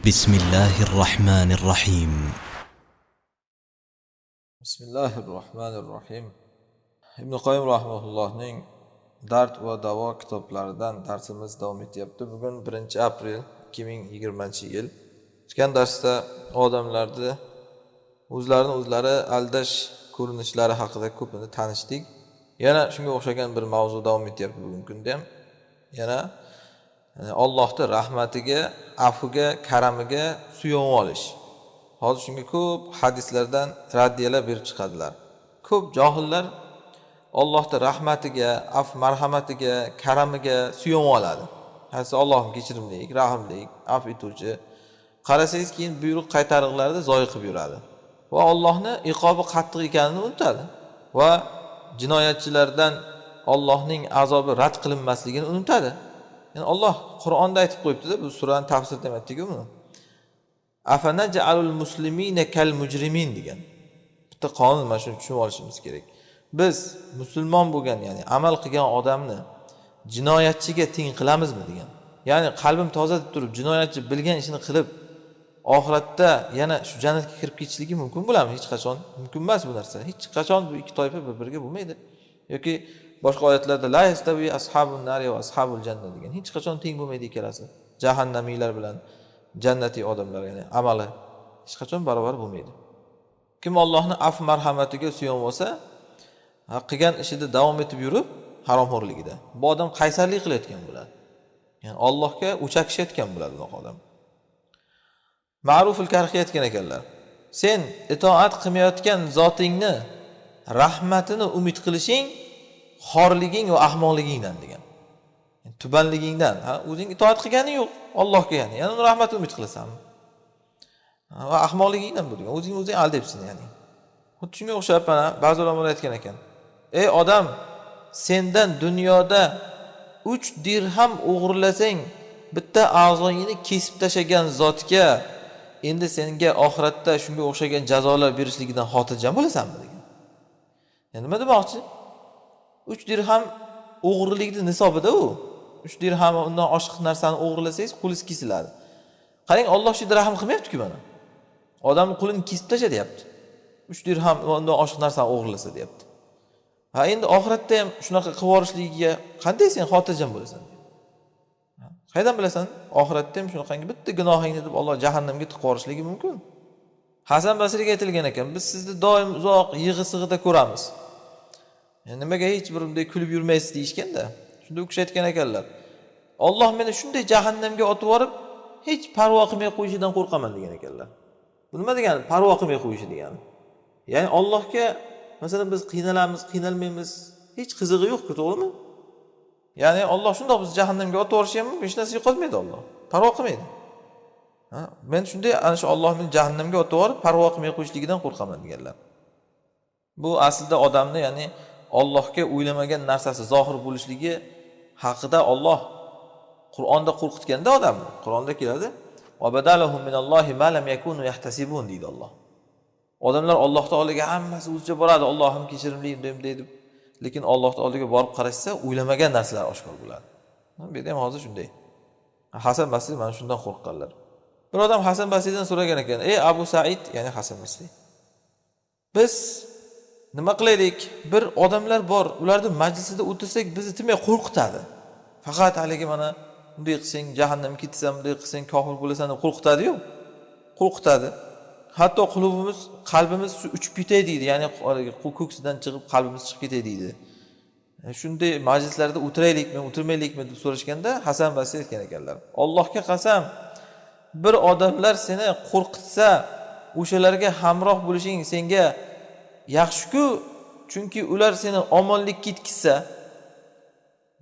بسم الله الرحمن الرحيم. Bismillahirrohmanirrohim. Ibn Qoyyim rahimahullohning Dard va davo kitoblaridan darsimiz davom etyapti. Bugun 1-aprel 2020-yil. O'tgan darsda odamlarni o'zlarini o'zlari aldash ko'rinishlari haqida ko'pini tanishdik. Yana shunga o'xshagan bir mavzu davom etyapti bugungi kunda ham. Yana Allohning rahmatiga, afiga, karamiga suyanib olish. Hozir shunga ko'p hadislardan raddiyalar berib chiqadilar. Ko'p johillar Allohning rahmatiga, marhamatiga, karamiga suyanib oladi. Hasi Allohim kechirimlik, rahimlik, af etuvchi. Qarasangiz keyin buyruq qaytariqlarida zoyi qilib yuradi. Va Allohning iqobi qattiq ekanini unutadi. Va jinoyatchilardan Allohning azobi rad qilinmasligini unutadi. Yani Alloh Qur'onda aytib qo'yibdi-da, bu suraning tafsirida ham aytdik-ku buni. Afanaj'alul muslimina kal mujrimin degan. Bitta qonun mana shuni tushunib olishimiz kerak. Biz musulmon bo'lgan, ya'ni amal qilgan odamni jinoyatchiga teng qilamizmi degan. Ya'ni qalbim toza deb turib, jinoyatchi bilgan ishini qilib, oxiratda yana shu jannatga kirib ketishligi mumkin bo'ladimi? Hech qachon mumkin emas bu narsa. Hech qachon bu ikki toifa bir-biriga bo'lmaydi. Yoki boshqa oyatlarda la yastavi ashabun nar va ashabul janna degan. Hech qachon teng bo'lmaydi ikkalasi. Jahannamiylar bilan jannatiy odamlar, ya'ni amali hech qachon barobar bo'lmaydi. Kim Allohning af marhamatiga suyanib olsa, qilgan ishida davom etib yurib, haromxo'rligida, bu odam qaysarlik qilayotgan bo'ladi. Ya'ni Allohga o'chakishayotgan bo'ladi bu odam. Ma'ruful Karxiy aytgan ekanlar. Sen itoat qilmayotgan zotingni rahmatini umid qilishing xorliging va ahmoqligingdan degan. Yani tubanligingdan, o'zing itoat qilganing yo'q Allohga, ya'ni uni rahmatini umid qilasanmi? Va ahmoqligingdan bu degan. O'zing aldayapsan, ya'ni. Xuddi shunga o'xshab mana ba'zi ulamolar aytgan ekan. Ey odam, sendan dunyoda 3 dirham o'g'irlasang, bitta a'zoyingni kesib tashagan zotga endi senga oxiratda shunga o'xshagan jazolar berishligidan xotirjam bo'lasanmi degan. Yani nima demoqchi? 3 dirham o'g'irlikning nisobida u. 3 dirham undan oshiq narsani o'g'irlasangiz, qo'lingiz kesiladi. Qarang, Alloh shu dirham qilmayapti-ku mana. Odamning qo'lini kesib tasha deyapti. 3 dirham undan oshiq narsani o'g'irlasa deyapti. Ha, endi oxiratda ham shunaqa qilib yorishligiga qanday sen xotirjam bo'lasan? Qaydan bilasan? Oxiratda ham shunaqangi bitta gunohingni deb Alloh jahannamga tiqib yuborishligi mumkin. Hasan Basriga aytilgan ekan, biz sizni doim uzoq yig'i-sig'ida ko'ramiz. Yani nimaga hech bir bunday kulib yurmaysiz deyishganda, shunda u kishi aytgan ekanlar. Alloh meni shunday jahannamga otib yuborib, hech parvo qilmay qo'yishidan qo'rqaman degan ekanlar. Bu nima degani? Parvo qilmay qo'yishi degani. Ya'ni Allohga masalan biz qiynalamiz, qiynalmaymiz, hech qizig'i yo'q-ku, to'g'rimi? Ya'ni Alloh shundoq bizni jahannamga otib yuborishi ham mumkin, hech narsa yo'qotmaydi Alloh. Parvo qilmaydi. Men shunday ana shu Alloh meni jahannamga otib yuborib, parvo qilmay qo'yishligidan qo'rqaman deganlar. Bu aslida odamni, ya'ni Allohga o'ylamagan narsasi zohir bo'lishligi haqida Alloh Qur'onda qo'rqitganda odamni. Qur'onda keladi: "Va badalahum minallohi ma lam yakunu yahtasibun" deydi Alloh. Odamlar Alloh taolaga hammasi o'zicha boradi, Allohim kechirimli deydi. Lekin Alloh taolaga borib qarashsa, o'ylamagan narsalar oshkor bo'ladi. Bu yerda ham hozir shunday. Hasan Basri mana shundan qo'rqqanlar. Bir odam Hasan Basridan so'ragan ekan: "Ey Abu Said", ya'ni Hasan Basri, biz nima qilaylik? Bir odamlar bor, ularning majlisida o'tirsak bizni timay qo'rqitadi. Faqat haligi mana bunday qilsang jahannamga ketasan, bunday qilsang kofir bo'lasan deb qo'rqitadi-yu. Qo'rqitadi. Hatto qalbimiz uchib ketay deydi, ya'ni ko'ksidan chiqib qalbimiz chiqib ketay deydi. Shunday majlislarda o'tiraylikmi, o'tirmaylikmi deb so'rashganda Hasan Basri aytgan ekanlar: "Allohga qasam, bir odamlar seni qo'rqitsa, o'shalarga hamroh bo'lishing senga yaxshi-ku, chunki ular seni omonlikka yetkazsa,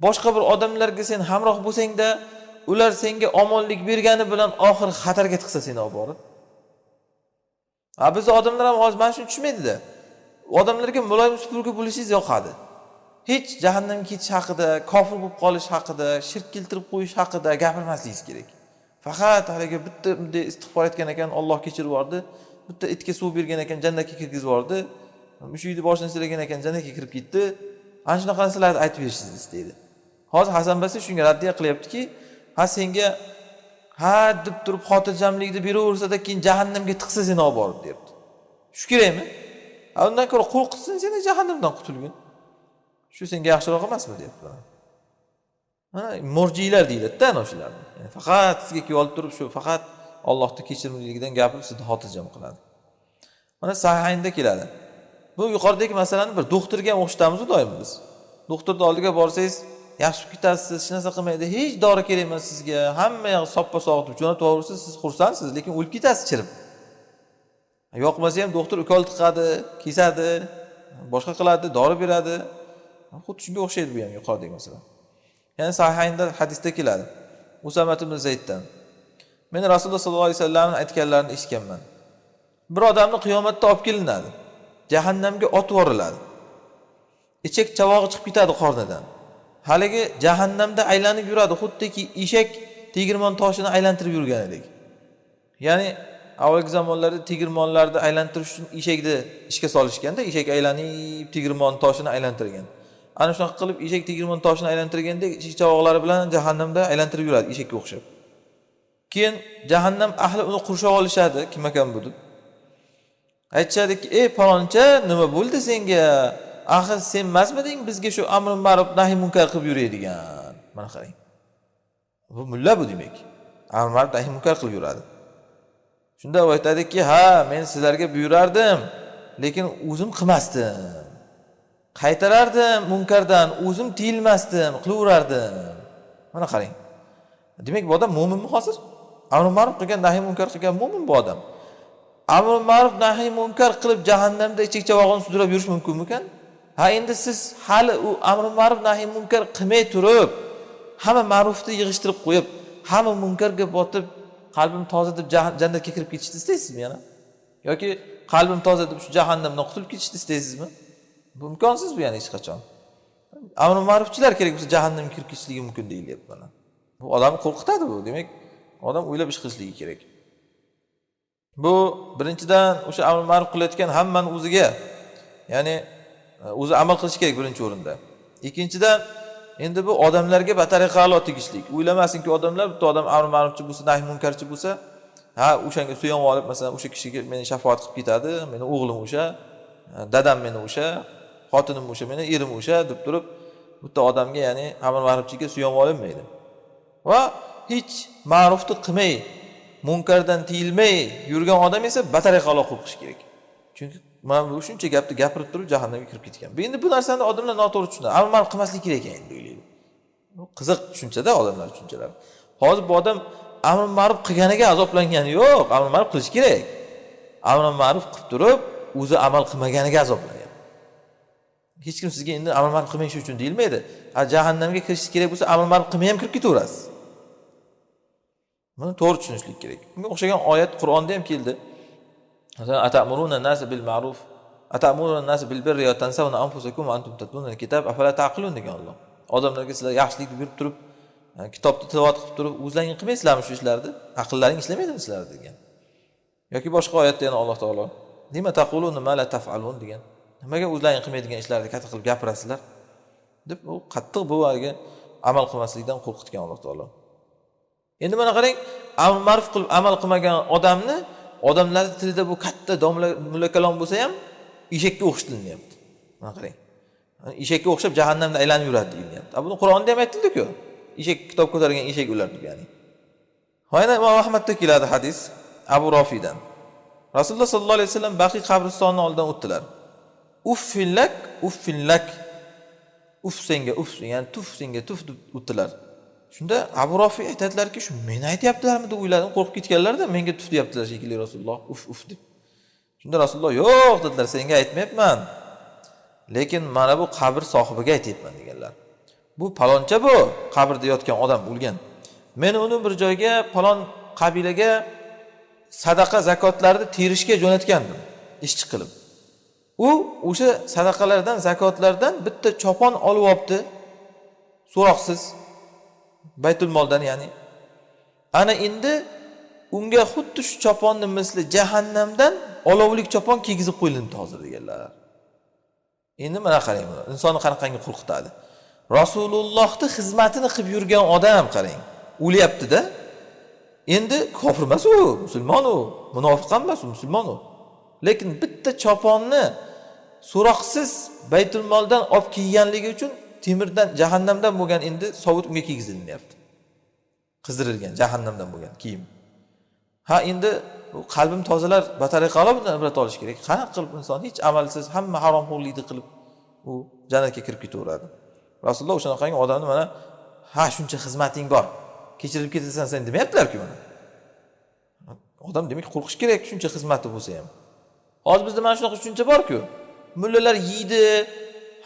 boshqa bir odamlarga sen hamroh bo'lsang-da, ular senga omonlik bergani bilan oxir xatarga tiqsa seni olib borib. Biz odamlar ham hozir mana shuni tushmaydi-da. Odamlarga muloyim supurgi bo'lishingiz yoqadi. Hech jahannamga ketish haqida, kofir bo'lib qolish haqida, shirk keltirib qo'yish haqida gapirmasligingiz kerak. Faqat haliga bitta bunday istig'for etgan ekan, Alloh kechirib yubordi. Bitta itga suv bergan ekan, jannatga kirgizib yubordi. Mushukni boshini silagan ekan, jannatga kirib ketdi. Ana shunaqa narsalarni aytib berishingizni istaydi. Hozir Hasan Basri shunga raddiya qilyaptiki, senga ha deb turib xotirjamlikni beraversada keyin jahannamga tiqsa seni olib borib deyapti. Shu kerakmi? Undan ko'ra qo'rqitsin seni jahannamdan qutulgin. Shu senga yaxshiroq emasmi deyapti. Mana murjiylar deyiladi-da ana shularni. Ya'ni faqat sizga kelib olib turib shu faqat Allohning kechirimliligidan gapirib sizni xotirjam qiladi. Mana sahihaynda keladi. Bu yuqoridagi masalani bir doktorga o'xshatamiz doim biz. Doktorning oldiga borsangiz, yaxshi ketasiz, hech narsa qilmaydi, hech dori kerak emas sizga, hamma yoq soppa-sog'ib deb jo'natib yuborsa, siz xursandsiz, lekin o'lib ketasiz chirib. Yoqmasa ham doktor ukol tiqadi, kesadi, boshqa qiladi, dori beradi. Xuddi shunga o'xshaydi bu ham yuqoridagi masala. Ya'ni sahihaynda hadisda keladi. Usamat ibn Zayddan. Men Rasululloh sollallohu alayhi vasallamning aytganlarini eshitganman. Bir odamni qiyomatda olib kelinadi. Jahannamga otib yuboriladi. Ichak chavog'i chiqib ketadi qornidan. Haligi jahannamda aylanib yuradi, xuddiki eshak tegirmon toshini aylantirib yurganidek. Ya'ni avvalgi zamonlarda tegirmonlarni aylantirish uchun eshakni ishga solishganda, eshak aylanib tegirmon toshini aylantirgan. Ana shunaqa qilib eshak tegirmon toshini aylantirganda, eshak chavoqlari bilan jahannamda aylantirib yuradi eshakka o'xshab. Keyin jahannam ahli uni qurshab olishadi, kim ekan bu deb. Aytishadiki, "Ey paloncha, nima bo'ldi senga? Axir sen emasmiding bizga shu amr ma'ruf nahy munkar qilib yuradigan?" Mana qarang. Bu mulla bu demak. Amr ma'ruf nahy munkar qilib yuradi. Shunda u aytadiki, "Ha, men sizlarga buyurardim, lekin o'zim qilmasdim. Qaytarardim munkardan, o'zim tiyilmasdim, qilaverardim." Mana qarang. Demak, bu odam mo'minmi hozir? Amr ma'ruf qilgan, nahy munkar qilgan mo'min bu odam. Amr ma'ruf nahy munkar qilib jahannamda ichak chavog'ini sudrab yurish mumkinmi-kan? Ha, endi siz hali u amr ma'ruf nahy munkar qilmay turib, hamma ma'rufni yig'ishtirib qo'yib, hamma munkarga botib, qalbim toza deb jannatga kirib ketishni istaysizmi yana? Yoki qalbim toza deb shu jahannamdan qutulib ketishni istaysizmi? Bu imkonsiz bu yana hech qachon. Amr ma'rufchilar kerak bo'lsa jahannamga kirib ketishligi mumkin deyilyapti mana. Bu odamni qo'rqitadi bu. Demak, odam o'ylab ish qilishligi kerak. Bu birinchidan o'sha amr ma'ruf qilayotgan hammani o'ziga, ya'ni o'zi amal qilish kerak birinchi o'rinda. Ikkinchidan, endi bu odamlarga batariqa a'lo tegishlik. O'ylamasinki odamlar bitta odam amr ma'rufchi bo'lsa, nahy munkarchi bo'lsa, ha, o'shanga suyanib olib, masalan, o'sha kishiga meni shafoat qilib ketadi, meni o'g'lim o'sha, dadam meni o'sha, xotinim o'sha, meni erim o'sha deb turib, bitta odamga, ya'ni amr ma'rufchiga suyanib olinmaydi. Va hech ma'rufni qilmay, munkardan tiyilmay yurgan odam esa batariqa a'lo qo'rqish kerak. Chunki mana bu shuncha gapni gapirib turib jahannamga kirib ketgan. Endi bu narsani odamlar noto'g'ri tushunadi. Amr ma'ruf qilmaslik kerak ekan endi o'ylaydi. Bu qiziq tushunchada odamlar tushunchalari. Hozir bu odam amr ma'ruf qilganiga azoblangani yo'q, amr ma'ruf qilish kerak. Amr ma'ruf qilib turib, o'zi amal qilmaganiga azoblanyapti. Hech kim sizga endi amr ma'ruf qilmang shu uchun deyilmaydi. Ha, jahannamga kirish kerak bo'lsa, amr ma'ruf qilmay ham kirib ketaverasiz. Buni to'g'ri tushunishlik kerak. Bunga o'xshagan oyat Qur'onda ham keldi. Masalan, atamuruna an-nasa bil ma'ruf, atamuruna an-nasa bil birri wa tansawna anfusakum wa antum tatluna al-kitab afala taqilun degan Alloh. Odamlarga sizlar yaxshilikni buyurib turib, kitobni tilovat qilib turib, o'zlaringiz qilmaysizlarmi shu ishlarni? Aqllaring ishlamaydimi sizlar degan. Yoki boshqa oyatda yana Alloh taolo nima taquluna ma la taf'alun degan. Nimaga o'zlaringiz qilmaydigan ishlarni katta qilib gapirasizlar? deb u qattiq bu haliga amal qilmaslikdan qo'rqitgan Alloh taolo. Endi mana qarang, amr ma'ruf qilib amal qilmagan odamni odamlar tilida bu katta mullakalom bo'lsa ham eshakka o'xshatilyapti. Mana qarang. Eshakka o'xshab jahannamda aylanib yuradi deyilyapti. Buni Qur'onda ham aytildi-ku. Eshak kitob ko'targan eshak ular degani. Hoyna Imom Ahmadda keladi hadis Abu Rofidan. Rasululloh sollallohu alayhi vasallam Baqiy qabristonining oldidan o'tdilar. Uffillak, uffillak. Uff senga, uff, ya'ni tuf senga, tuf deb o'tdilar. Shunda Abu Rofi aytadilar-ki, shu meni aytayaptilarmi deb o'yladim, qo'rqib ketganlar-da, menga tuf deyaptilar shekilli Rasululloh, uf deb. Shunda Rasululloh, "Yo'q" dedilar, "Senga aytmayapman. Lekin mana bu qabr sohibiga aytayapman" deganlar. Bu paloncha bu qabrda yotgan odam o'lgan. Men uni bir joyga, palon qabilaga sadaqa zakotlarni terishga jo'natgandim, ishchi qilib. U o'sha sadaqalardan, zakotlardan bitta chopon olib olibdi, so'roqsiz. Baytul moldan, ya'ni. Ana endi unga xuddi shu choponni misli jahannamdan olovlik chopon kiygizib qo'yildi hozir deganlar. Endi mana qarang, insonni qanaqangi qo'rqitadi. Rasulullohning xizmatini qilib yurgan odam qarang, o'lyapti-da. Endi kofir emas u, musulmon u, munofiq ham emas u, musulmon u. Lekin bitta choponni so'roqsiz Baytul Moldan olib kiyganligi uchun temirdan, jahannamdan bo'lgan endi sovut unga kiygizilyapti. Qizdirilgan jahannamdan bo'lgan kiyim. Ha endi qalbim tozalar batariqalar bundan ibrat olish kerak. Qanaqa qilib inson hech amalsiz hamma haromxo'rlikni qilib u jannatga kirib ketaveradi. Rasululloh o'shanaqangi odamni mana ha shuncha xizmating bor, kechirib ketasan sen demayaptilar-ku mana. Odam demak qo'rqish kerak shuncha xizmati bo'lsa ham. Hozir bizda mana shunaqa tushuncha bor-ku. Mullalar yeydi,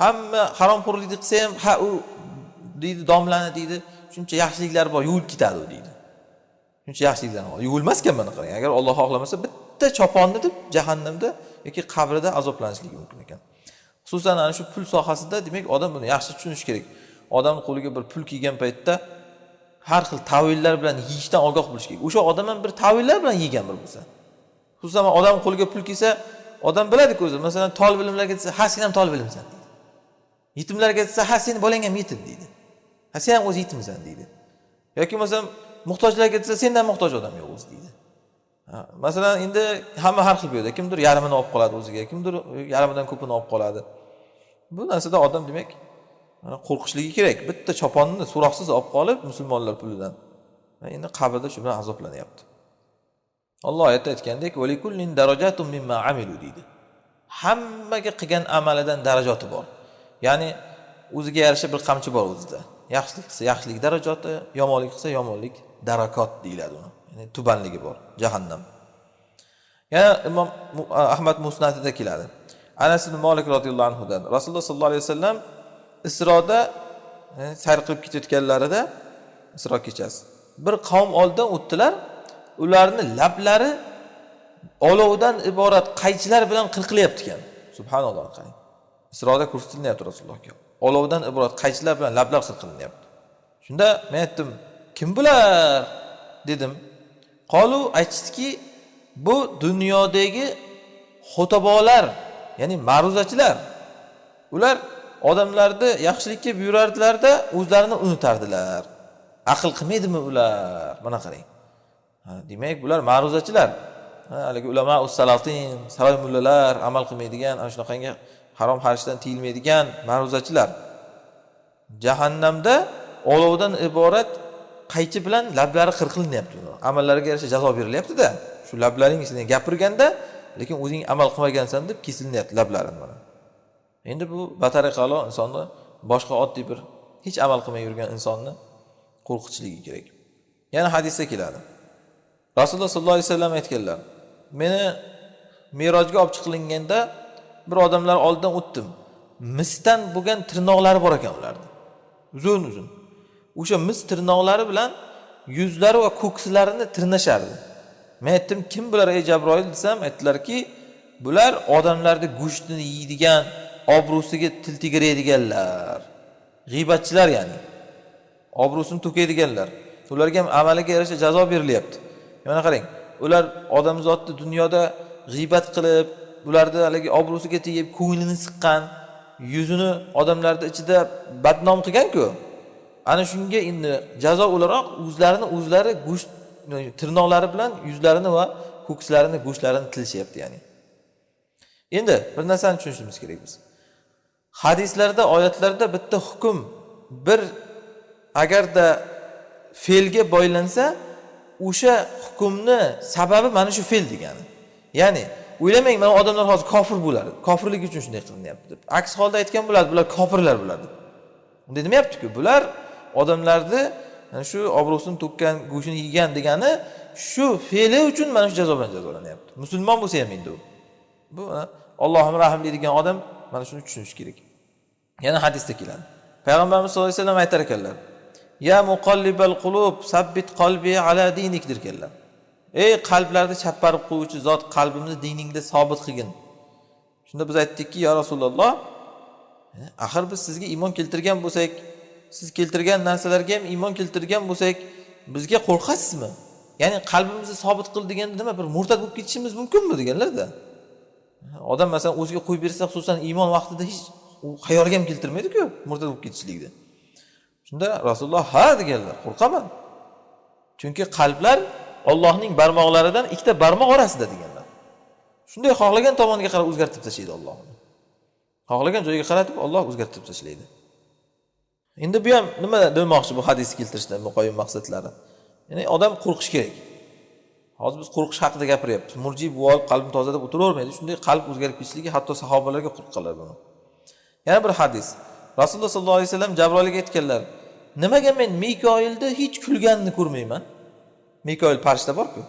hamma haromxo'rlikni qilsa ham ha u deydi domlani deydi, shuncha yaxshiliklar bor, yuvilib ketadi u deydi. Shuncha yaxshiliklar bor. Yuvilmaskan mana qarang. Agar Alloh xohlamasa bitta choponni deb jahannamda yoki qabrida azoblanishligi mumkin ekan. Xususan ana shu pul sohasida demak odam buni yaxshi tushunish kerak. Odamning qo'liga bir pul kelgan paytda har xil tavillar bilan yeyishdan ogoh bo'lish kerak. O'sha odam ham bir tavillar bilan yegan bir bo'lsa. Xususan odam qo'liga pul kelsa, odam biladi-ku o'zi. Masalan, tol bilimlarga desa, "Ha, sen ham tol bilimsan" deydi. Yetimlarga desa, "Ha, seni bolang ham yetim" deydi. "Ha, sen ham o'zi yetimsan" deydi. Yoki masalan, muhtojlarga desa, "Sendan muhtoj odam yo'q o'zi" deydi. Masalan, endi hamma har xil bu yerda. Kimdir yarmini olib qoladi o'ziga, kimdir yarmidan ko'pini olib qoladi. Bu narsada odam demak qo'rqishligi kerak. Bitta choponni so'roqsiz olib qolib musulmonlar pulidan. Endi qabrda shu bilan azoblanyapti. Alloh oyatda aytgandek, "Va likullin darajatun mimma amilu" deydi. Hammaga qilgan amalidan darajati bor. Ya'ni o'ziga yarasha bir qamchi bor o'zida. Yaxshilik qilsa yaxshilik darajati, yomonlik qilsa yomonlik darakot deyiladi uni. Ya'ni tubanligi bor, jahannam. Yana Imom Ahmad Musnadida keladi. Anas ibn Malik radhiyallohu anhu dan Rasululloh sollallohu alayhi vasallam Isroda sayr qilib ketayotganlarida Isro kechasi bir qavm oldidan o'tdilar. Ularni lablari olovdan iborat qaychilar bilan qirqilyapti ekan. Subhanalloh qarang. Isroda ko'rsatilyapti Rasulullohga. Olovdan iborat qaychilar bilan lablar qirqilyapti. Shunda men aytdim, "Kim bular?" dedim. Qolu aytishdiki, "Bu dunyodagi xotabolar, ya'ni ma'ruzachilar. Ular odamlarni yaxshilikka buyurardilar-da, o'zlarini unutardilar. Aql qilmaydimi ular?" Mana qarang. Demak, bular ma'ruzachilar. Haligi ulamo us-salatin, saroy mullalar, amal qilmaydigan, ana shunaqangi harom harishdan tiyilmaydigan ma'ruzachilar. Jahannamda olovdan iborat qaychi bilan lablari qirqilinyapti. Amallariga yarasha jazo berilyapti-da. Shu lablaring ichida gapirganda, lekin o'zing amal qilmagansan deb kesilinyapti lablaring mana. Endi bu batariqalo insonni boshqa oddiy bir hech amal qilmay yurgan insonni qo'rqitishligi kerak. Yana hadisda keladi. Rasululloh sollallohu alayhi vasallam aytganlar, "Meni Mirojga olib chiqilganda bir odamlar oldidan o'tdim. Misdan bo'lgan tirnoqlari bor ekan ularda. Uzun-uzun. O'sha mis tirnoqlari bilan yuzlari va ko'ksilarini tirnashardi. Men aytdim, "Kim bular ey Jabroil?" desam, aytdilarki, "Bular odamlarning go'shtini yeydigan, obro'siga til tegiradiganlar. G'iybatchilar ya'ni. Obro'sini to'kaydiganlar. Ularga ham amaliga yarasha jazo berilyapti." Mana qarang, ular odamzodni dunyoda g'iybat qilib, ularni haligi obro'siga tegib, ko'nglini siqqan, yuzini odamlarning ichida badnom qilgan-ku. Ana shunga endi jazo o'laroq o'zlari go'sht tirnoqlari bilan yuzlarini va ko'kslarini, go'shtlarini tilishyapti ya'ni. Endi bir narsani tushunishimiz kerak biz. Hadislarda, oyatlarda bitta hukm bir agarda fe'lga boylansa, o'sha hukmni sababi mana shu fe'l degani. Ya'ni o'ylamang, mana odamlar hozir kofir bo'ladi. Kofirlik uchun shunday qilinyapti deb. Aks holda aytgan bo'ladi, bular kofirlar bo'ladi. Unda demayapti-ku, bular odamlarni mana shu obro'sini to'kkan, go'shini yegan degani shu fe'li uchun mana shu jazo bilan jazolanyapti. Musulmon bo'lsa ham endi bu Allohim rahim deydigan odam mana shuni tushunish kerak. Yana hadisda keladi. Payg'ambarimiz sollallohu alayhi vasallam aytar ekanlar: "Ya muqallibal qulub, sabbit qalbi ala dinik" derkanlar. Ey qalblarni chapparib qo'yuvchi zot, qalbimni diningda sobit qilgin. Shunda biz aytdikki, "Ya Rasululloh, axir biz sizga iymon keltirgan bo'lsak, siz keltirgan narsalarga ham iymon keltirgan bo'lsak, bizga qo'rqasizmi? Ya'ni qalbimizni sobit qil deganda nima, bir murtad bo'lib ketishimiz mumkinmi?" deganlar-da. Odam masalan o'ziga qo'yib bersa, xususan iymon vaqtida hech xayolga ham keltirmaydi-ku murtad bo'lib ketishlikni. Shunda Rasululloh ha deganlar, "Qo'rqaman." Chunki qalblar Allohning barmoqlaridan ikkita barmoq orasida deganlar. Shunday xohlagan tomoniga qarab o'zgartirib tashlaydi Alloh. Xohlagan joyiga qaratib Alloh o'zgartirib tashlaydi. Endi bu ham nima demoqchi bu hadisni keltirishdan muqoyim maqsadlari? Ya'ni odam qo'rqish kerak. Hozir biz qo'rqish haqida gapiryapmiz. Murji bu olib qalbni toza deb o'tiravermaydi. Shunday qalb o'zgarib ketishligi hatto sahobalarga qo'rqqanlar buni. Yana bir hadis. Rasululloh sollallohu alayhi vasallam Jabroilga aytganlar: "Nimaga men Mikoilni hech kulganini ko'rmayman?" Mikoil farishta bor-ku.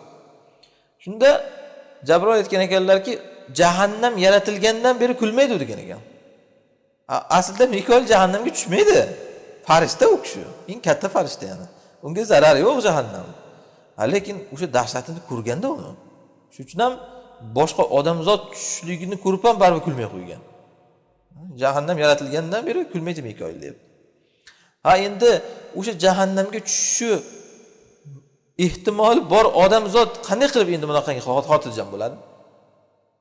Shunda Jabroil aytgan ekanlarki, jahannam yaratilgandan beri kulmaydi degan ekan. Aslida Mikoil jahannamga tushmaydi. Farishta u kishi. Eng katta farishta yana. Unga zarar yo'q jahannam. Lekin o'sha dahshatini ko'rganda uni. Shuning uchun ham boshqa odamzod tushishligini ko'rib ham baribir kulmay qo'ygan. Jahannam yaratilgandan beri kulmaydi Mikoil deb. Endi o'sha jahannamga tushishi ehtimoli bor odamzod qanday qilib endi bunaqangi xotirjam bo'ladi?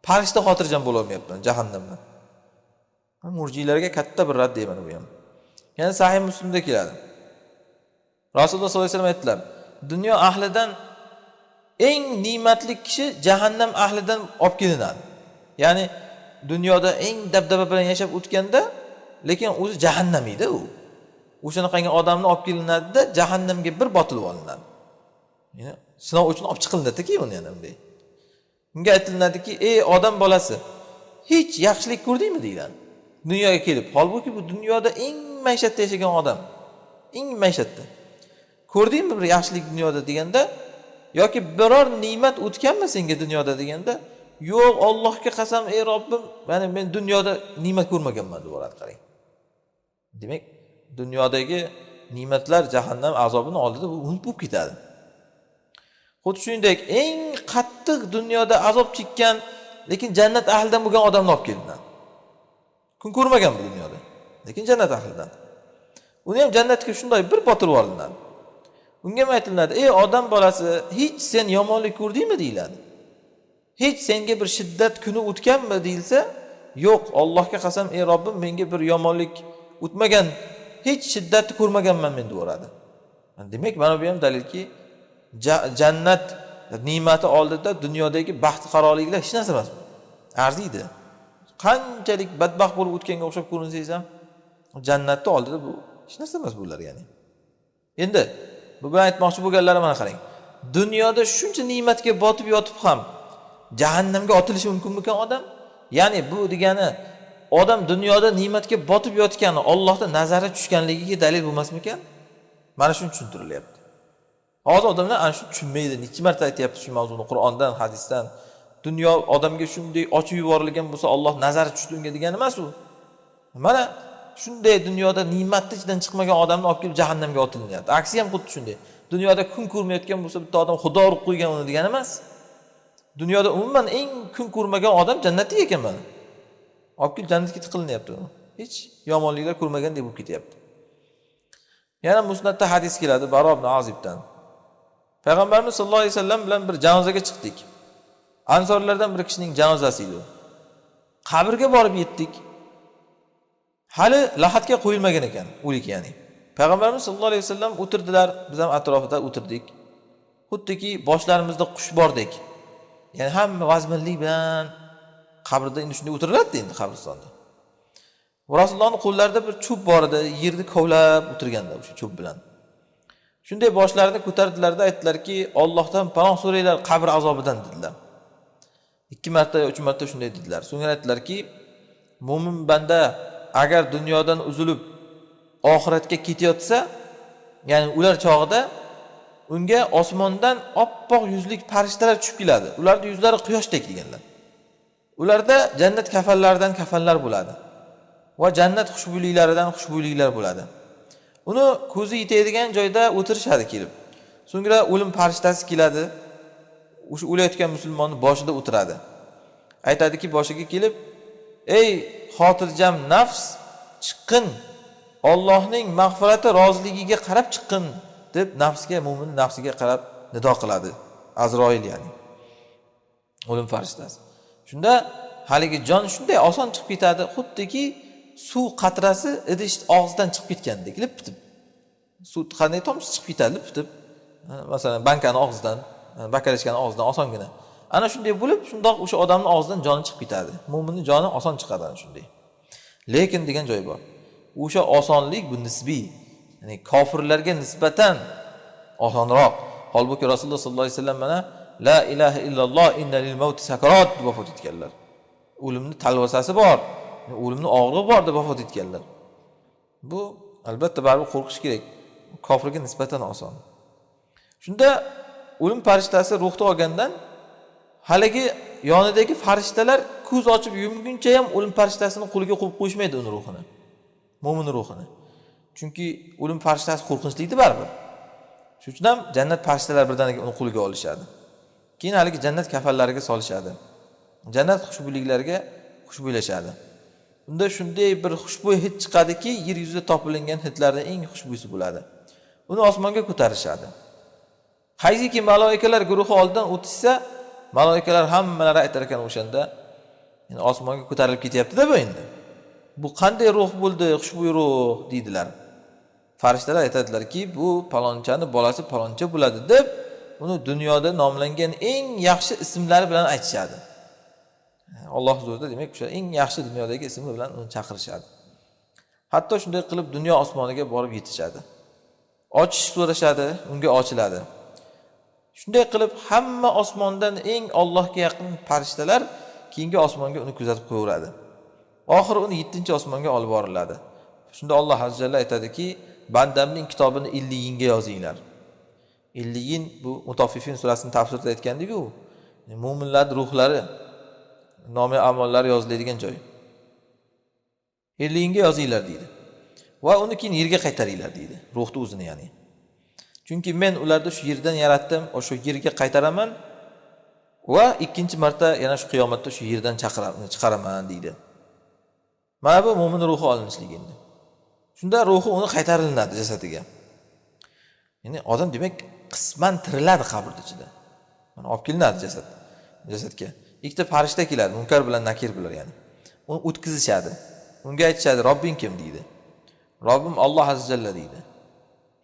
Farishta xotirjam bo'la olmayapti jahannamdan. Murjiylarga katta bir rad deyman bu ham. Yana Sahih Muslimda keladi. Rasululloh sollallohu alayhi vasallam aytdilar: "Dunyo ahlidan eng ne'matli kishi jahannam ahlidan olib kelinadi." Ya'ni dunyoda eng dabdaba bilan yashab o'tganda, lekin o'zi jahannamiyda u. O'shanaqangi odamni olib kelinadi-da, jahannamga bir botilib olinadi. Ya'ni sinov uchun olib chiqilinadi-ki uni yana bunday. Unga aytilinadiki: "Ey odam bolasi, hech yaxshilik ko'rdingmi?" deyiladi. Dunyoga kelib, holbuki bu dunyoda eng maishatda yashagan odam. Eng maishatda. Ko'rdingmi bir yaxshilik dunyoda deganda, yoki biror ne'mat o'tganmi senga dunyoda deganda, yo'q Allohga qasam ey Robbim, mana men dunyoda ne'mat ko'rmaganman deb o'radi qarang. Demak, dunyodagi ne'matlar jahannam azobini oldida bu unut bo'lib ketadi. Xuddi shuningdek eng qattiq dunyoda azob chekkan, lekin jannat ahlidan bo'lgan odamni olib kelinadi. Kun ko'rmagan bu dunyoda, lekin jannat ahlidan. Uni ham jannatga shunday bir botirib olinadi. Unga ham aytiladi: "Ey odam bolasi, hech sen yomonlik ko'rdingmi?" deyiladi. Hech senga bir shiddat kuni o'tganmi deyilsa, yo'q, Allohga qasam ey Robbim, menga bir yomonlik o'tmagan, hech shiddatni ko'rmaganman men deyveradi. Demak, mana bu ham dalilki, jannat ne'mati oldida dunyodagi baxt qaroliklar hech narsa emas. Arziydi. Qanchalik badbaxt bo'lib o'tganga o'xshab ko'rinsangiz ham, jannatning oldida bu hech narsa emas bular ya'ni. Endi bu bilan aytmoqchi bo'lganlarim mana qarang. Dunyoda shuncha ne'matga botib yotib ham jahannamga otilishi mumkinmi-kan odam? Ya'ni bu degani odam dunyoda ne'matga botib yotgani Allohning nazari tushganligiga dalil bo'lmasmikan? Mana shuni tushuntirilyapti. Hozir odamlar ana shu tushunmaydi. Necha marta aytayapti shu mavzuni Qur'ondan, hadisdan. Dunyo odamga shunday ochib yuborilgan bo'lsa, Alloh nazari tushdi unga degani emas u. Mana shunday dunyoda ne'matni ichidan chiqmagan odamni olib kelib jahannamga otilinyapti. Aksi ham xuddi shunday. Dunyoda kun ko'rmayotgan bo'lsa, bitta odam xudo urib qo'ygan uni degani emas. Dunyoda umuman eng kun ko'rmagan odam jannatda ekan mana. Olib kelib jannatga tiqilinyapti u. Hech yomonliklar ko'rmagan deb bo'lib ketyapti. Yana Musnadda hadis keladi Baro ibn Azibdan. Payg'ambarimiz sollallohu alayhi vasallam bilan bir janozaga chiqdik. Ansorlardan bir kishining janozasi edi. Qabrga borib yetdik. Hali lahatga qo'yilmagan ekan, o'lik ya'ni. Payg'ambarimiz sollallohu alayhi vasallam o'tirdilar, biz ham atrofida o'tirdik. Xuddiki boshlarimizda qush bordek. Ya'ni hamma vazminlik bilan qabrda endi shunday o'tiriladi endi qabristonda. Rasulullohning qo'llarida bir cho'p bor edi, yerni kovlab o'tirganda o'sha cho'p bilan. Shunday boshlarini ko'tardilar-da aytdilarki, Allohdan panoh so'raylar qabr azobidan dedilar. 2 marta yo 3 marta shunday dedilar. So'ngra aytdilarki, mo'min banda agar dunyodan uzilib oxiratga ketayotsa, ya'ni ular chog'ida unga osmondan oppoq yuzlik farishtalar tushib keladi. Ularning yuzlari quyoshdek deganlar. Ularda jannat kafanlaridan kafanlar bo'ladi va jannat xushbo'yliklaridan xushbo'yliklar bo'ladi. Uni ko'zi yetadigan joyda o'tirishadi kelib. So'ngra o'lim farishtasi keladi. O'sha o'layotgan musulmonning boshida o'tiradi. Aytadiki boshiga kelib, "Ey xotirjam nafs, chiqqin. Allohning mag'firati, roziligiga qarab chiqqin" deb nafsga, mo'min nafsiga qarab nido qiladi. Azroil ya'ni. O'lim farishtasi. Shunda haligi jon shunday oson chiqib ketadi, xuddiki suv qatrasi idish og'zidan chiqib ketgandek, lip-tip. Suv qanday tomchi chiqib ketadi, lip-tip. Masalan, bankani og'zidan bakarishkani og'zidan osongina. Ana shunday bo'lib, shundoq o'sha odamning og'zidan joni chiqib ketadi. Mo'minning joni oson chiqadi ana shunday. Lekin degan joy bor. O'sha osonlik bu nisbiy. Ya'ni kofirlarga nisbatan osonroq. Holbuki Rasululloh sollallohu alayhi vasallam mana la ilaha illalloh inna lil mauti sakarat deb vafot etganlar. O'limni talvasasi bor, o'limni og'rig'i bor deb vafot etganlar. Bu albatta baribir qo'rqish kerak. Kofirga nisbatan oson. Shunda o'lim farishtasi ruhni olgandan haligi yonidagi farishtalar ko'z ochib yumguncha ham o'lim farishtasini qo'liga qo'yib qo'yishmaydi uni ruhini. Mo'min ruhini. Chunki o'lim farishtasi qo'rqinchlidir baribir. Shuning uchun ham jannat farishtalari birdaniga uni qo'liga olishadi. Keyin haligi jannat kafallariga solishadi. Jannat xushbo'yliklariga xushbo'ylashadi. Unda shunday bir xushbo'y hid chiqadiki, yer yuzida topilingan hidlardan eng xushbo'ysi bo'ladi. Uni osmonga ko'tarishadi. Qaysiki malaikalar guruhi oldidan o'tishsa, malaikalar hammalari aytar ekan o'shanda, yani osmonga ko'tarilib ketyapti-da bu endi. Bu qanday ruh bo'ldi, xushbo'y ruh deydilar. Farishtalar aytadilarki, bu palonchani bolasi paloncha bo'ladi deb, uni dunyoda nomlangan eng yaxshi ismlari bilan aytishadi. Alloh huzurida demak, o'sha eng yaxshi dunyodagi ismi bilan uni chaqirishadi. Hatto shunday qilib dunyo osmoniga borib yetishadi. Ochish so'rashadi, unga ochiladi. Shunday qilib hamma osmondan eng Allohga yaqin farishtalar keyingi osmonga uni kuzatib qo'yaveradi. Oxiri uni 7-osmonga olib boriladi. Shunda Alloh azza va jalla aytadiki, bandamning kitobini illiyinga yozinglar. Illiyin bu Mutaffifin surasining tafsirida aytgandik-ku, mu'minlarning ruhlari, nomi amollari yoziladigan joy. Illiyinga yozinglar deydi. Va uni keyin yerga qaytaringlar deydi, ruhni o'zini ya'ni. Chunki men ularni shu yerdan yaratdim, o'sha yerga qaytaraman va ikkinchi marta yana shu qiyomatda shu yerdan chiqaraman deydi. Mana bu mo'min ruhi olinishligi endi. Shunda ruhi uni qaytariladi jasadiga. Ya'ni odam demak qisman tiriladi qabrning ichida. Mana olib kelinadi jasadga. Ikkita farishta keladi, Munkar bilan Nakir bilan ya'ni. Uni o'tkazishadi. Unga aytishadi, "Robbing kim?" deydi. Robbim Alloh azza jalla deydi.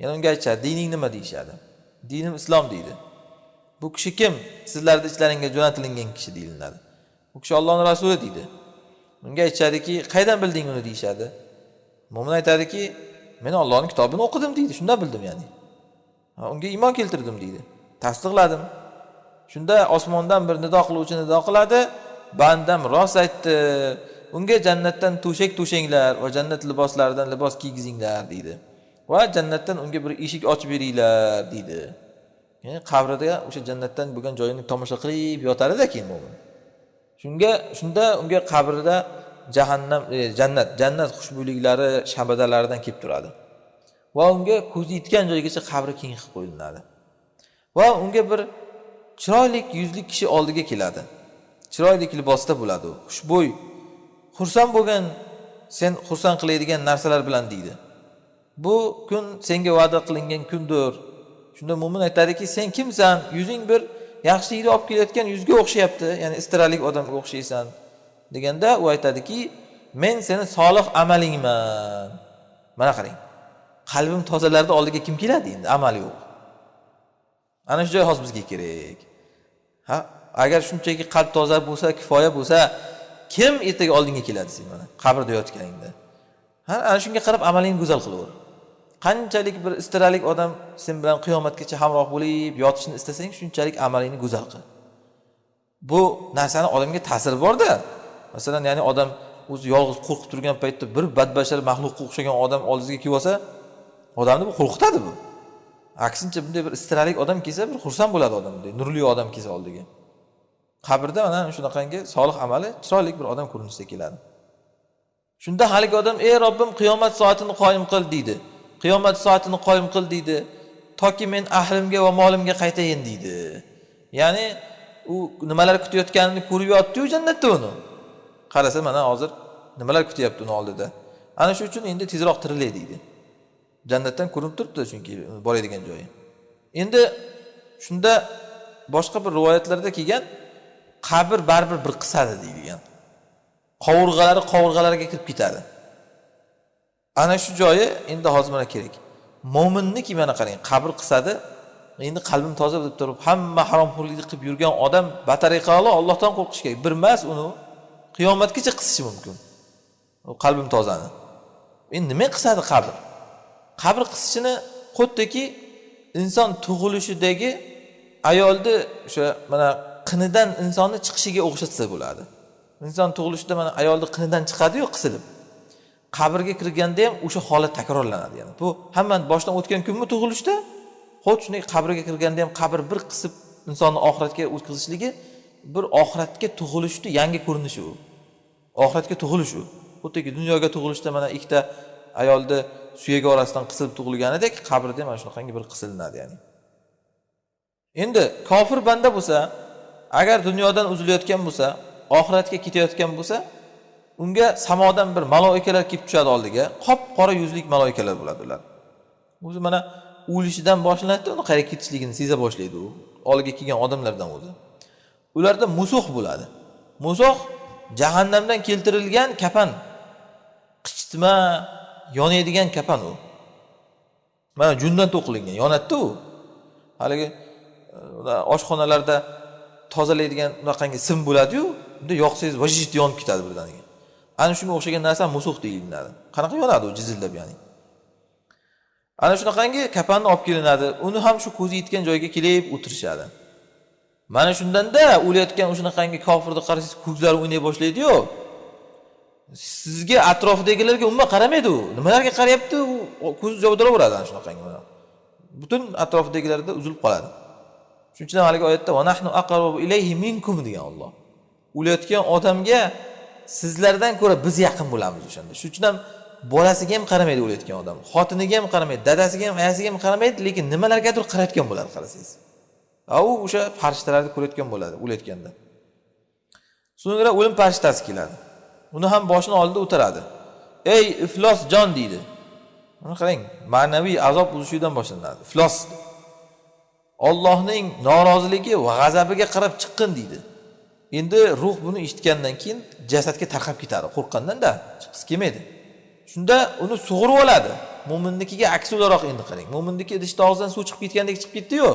Yana unga aytishadi, "Dining nima?" deyishadi. "Dinim islom" deydi. "Bu kishi kim? Sizlarning ichlaringga jo'natilingan kishi" deyiladi. "Bu kishi Allohning rasuli" deydi. Unga aytishadiki, "Qaydan bilding uni?" deyishadi. Mo'min aytadiki, "Men Allohning kitobini o'qidim" deydi. Shundan bildim ya'ni. Unga iymon keltirdim deydi. Tasdiqladim. Shunda osmondan bir nido qiluvchi nido qiladi, "Bandam rost aytdi. Unga jannatdan to'shak to'shanglar va jannat liboslaridan libos kiygizinglar" deydi. Va jannatdan unga bir eshik ochib beringlar deydi. Ya'ni qabrida o'sha jannatdan bo'lgan joyini tomosha qilib yotarida keyin mo'min. Shunda unga qabrida jannat xushbo'yliklari shabadalaridan kelib turadi. Va unga ko'zi yetgan joygacha qabri keng qilib qo'yiladi. Va unga bir chiroyli yuzli kishi oldiga keladi. Chiroyli libosda bo'ladi u, xushbo'y. Xursand bo'lgan, sen xursand qiladigan narsalar bilan deydi. Bu kun senga va'da qilingan kundir. Shunda mo'min aytadiki, "Sen kimsan? Yuzing bir yaxshilikni olib kelayotgan yuzga o'xshayapti, ya'ni istiralik odamga o'xshaysan" deganda u aytadiki, "Men seni solih amalingman." Mana qarang. Qalbim tozalarda oldiga kim keladi endi? Amali yo'q. Ana shu joy hozir bizga kerak. Agar shunchaki qalb toza bo'lsa, kifoya bo'lsa, kim ertaga oldinga keladi sen mana qabrda yotganingda? Ana shunga qarab amalingni go'zal qilaver. Qanchalik bir istiralik odam sen bilan qiyomatgacha hamroh bo'lib yotishni istasang, shunchalik amalingni go'zal qil. Bu narsani odamga ta'siri bor-da. Masalan, ya'ni odam o'zi yolg'iz qo'rqib turgan paytda bir badbashar maxluqqa o'xshagan odam oldingizga kelib olsa, odamni bu qo'rqitadi bu. Aksincha bunday bir istiralik odam kelsa, bir xursand bo'ladi odam, bunday nurli odam kelsa oldiga. Qabrda mana shunaqangi solih amali chiroyli bir odam ko'rinishda keladi. Shunda haligi odam, "Ey Robbim, qiyomat soatini qoyim qil" deydi. Qiyomat soatini qoyim qil deydi, toki men ahlimga va molimga qaytayin deydi. Ya'ni u nimalar kutayotganini ko'rib yotdi-yu jannatda uni. Qarasa mana hozir nimalar kutyapti uni oldida. Ana shu uchun endi tezroq tirilay deydi. Jannatdan ko'rinib turibdi chunki boradigan joyi. Endi shunda boshqa bir rivoyatlarda kelgan, qabr baribir bir qisadi deyilgan. Qovurg'alariga kirib ketadi. Ana shu joyi endi hozir mana kerak. Mo'minniki mana qarang, qabr qisadi, endi qalbim toza deb turib hamma haromxo'rlikni qilib yurgan odam batariqali Allohdan qo'rqish kerak. Bir emas, uni qiyomatgacha qisishi mumkin. O qalbim tozani. Endi nima qisadi qabr? Qabr qisishini xuddiki inson tug'ilishidagi ayolni o'sha mana qinidan insonni chiqishiga o'xshatsa bo'ladi. Inson tug'ilishida mana ayolni qinidan chiqadi-yu, qisilib. Qabrga kirganda ham o'sha holat takrorlanadi yani. Bu hammani boshdan o'tgan kunmi tug'ilishda? Xuddi shunday qabrga kirganda ham qabr bir qisib insonni oxiratga o'tkazishligi bir oxiratga tug'ilishni yangi ko'rinishi u. Oxiratga tug'ilish u. Xuddiki dunyoga tug'ilishda mana ikkita ayolni suyagi orasidan qisilib tug'ilganidek, qabrda ham mana shunaqangi bir qisilinadi yani. Endi kofir banda bo'lsa, agar dunyodan uzilayotgan bo'lsa, oxiratga ketayotgan bo'lsa, unga samodan bir maloikalar kelib tushadi oldiga, qop-qora yuzlik maloikalar bo'ladi ular. O'zi mana o'lishidan boshlanadi, uni qayerga ketishligini seza boshlaydi u. Oldiga kelgan odamlardan o'zi. Ularda musuh bo'ladi. Musuh jahannamdan keltirilgan kapan. Qichitma, yonaydigan kapan u. Mana jundan to'qilingan, yonatdi u. Haligi oshxonalarda tozalaydigan unaqangi sim bo'ladi-yu, unda yoqsangiz vajit yonib ketadi birdaniga. Ana shunga o'xshagan narsa musuh deyiladi. Qanaqa yonadi u jizillab ya'ni. Ana shunaqangi kapanni olib kelinadi. Uni ham shu ko'zi yetgan joyga kelib o'tirishadi. Mana shundanda o'layotgan o'shunaqangi kofirni qarasangiz ko'zlari o'ynay boshlaydi-yu. Sizga atrofidagilarga umuman qaramaydi u. Nimalarga qarayapti? U ko'zi javdiraveradi ana shunaqangi mana. Butun atrofidagilarda uzilib qoladi. Shuning uchun haligi oyatda va nahnu aqrabu ilayhi minkum degan Alloh. O'layotgan odamga sizlardan ko'ra biz yaqin bo'lamiz o'shanda. Shuning uchun ham bolasiga ham qaramaydi o'layotgan odam. Xotiniga ham qaramaydi, dadasiga ham, ayasiga ham qaramaydi, lekin nimalargadir qarayotgan bo'ladi qarasangiz. U o'sha farishtalarni ko'rayotgan bo'ladi o'layotganda. So'ngra o'lim farishtasi keladi. Uni ham boshini oldida o'tiradi. Ey iflos jon deydi. Mana qarang, ma'naviy azob uzishidan boshlanadi. Iflos. Allohning noroziligi va g'azabiga qarab chiqqin deydi. Endi ruh buni eshitgandan keyin jasadga tarqab ketadi, qo'rqqandan-da, chiqisi kelmaydi. Shunda uni sug'urib oladi. Mo'minnikiga aksi o'laroq endi qarang. Mo'minniki idishda og'zidan suv chiqib ketgandek chiqib ketdi-yu.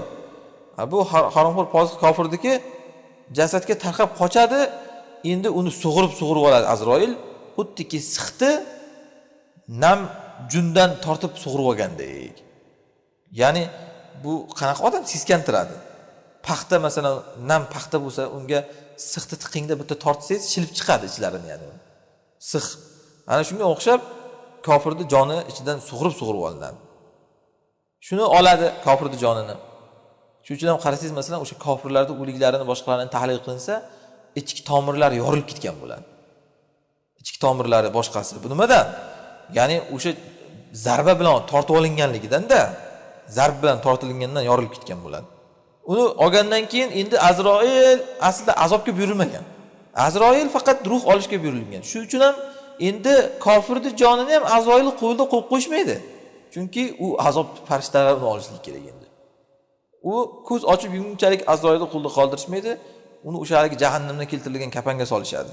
Bu haromxo'r poziq kofirniki jasadga tarqab qochadi. Endi uni sug'urib oladi Azroil, xuddiki sixti nam jundan tortib sug'urib olgandek. Ya'ni bu qanaqa odam seskantiradi. Paxta masalan, nam paxta bo'lsa, unga sixti tiqingda bitta tortsangiz shilib chiqadi ichlarini yani. Six. Ana shunga o'xshab kofirning joni ichidan sug'urib olinadi. Shuni oladi kofirning jonini. Shuning uchun ham qarasangiz masalan o'sha kofirlarning o'liklarini boshqalarini tahlil qilinsa, ichki tomirlari yorilib ketgan bo'ladi. Ichki tomirlari boshqasi. Bu nimadan? Ya'ni o'sha zarba bilan tortib olinganligidan-da, zarb bilan tortilgandan yorilib ketgan bo'ladi. Uni olgandan keyin endi Azroil aslida azobga buyurilmagan. Azroil faqat ruh olishga buyurilgan. Shuning uchun ham endi kofirning jonini ham Azroil qo'lida qo'yib qo'yishmaydi. Chunki u azob farishtalari uni olishlik kerak endi. U ko'z ochib yumgunchalik Azroilni qo'lda qoldirishmaydi. Uni o'sha haligi jahannamdan keltirilgan kapanga solishadi.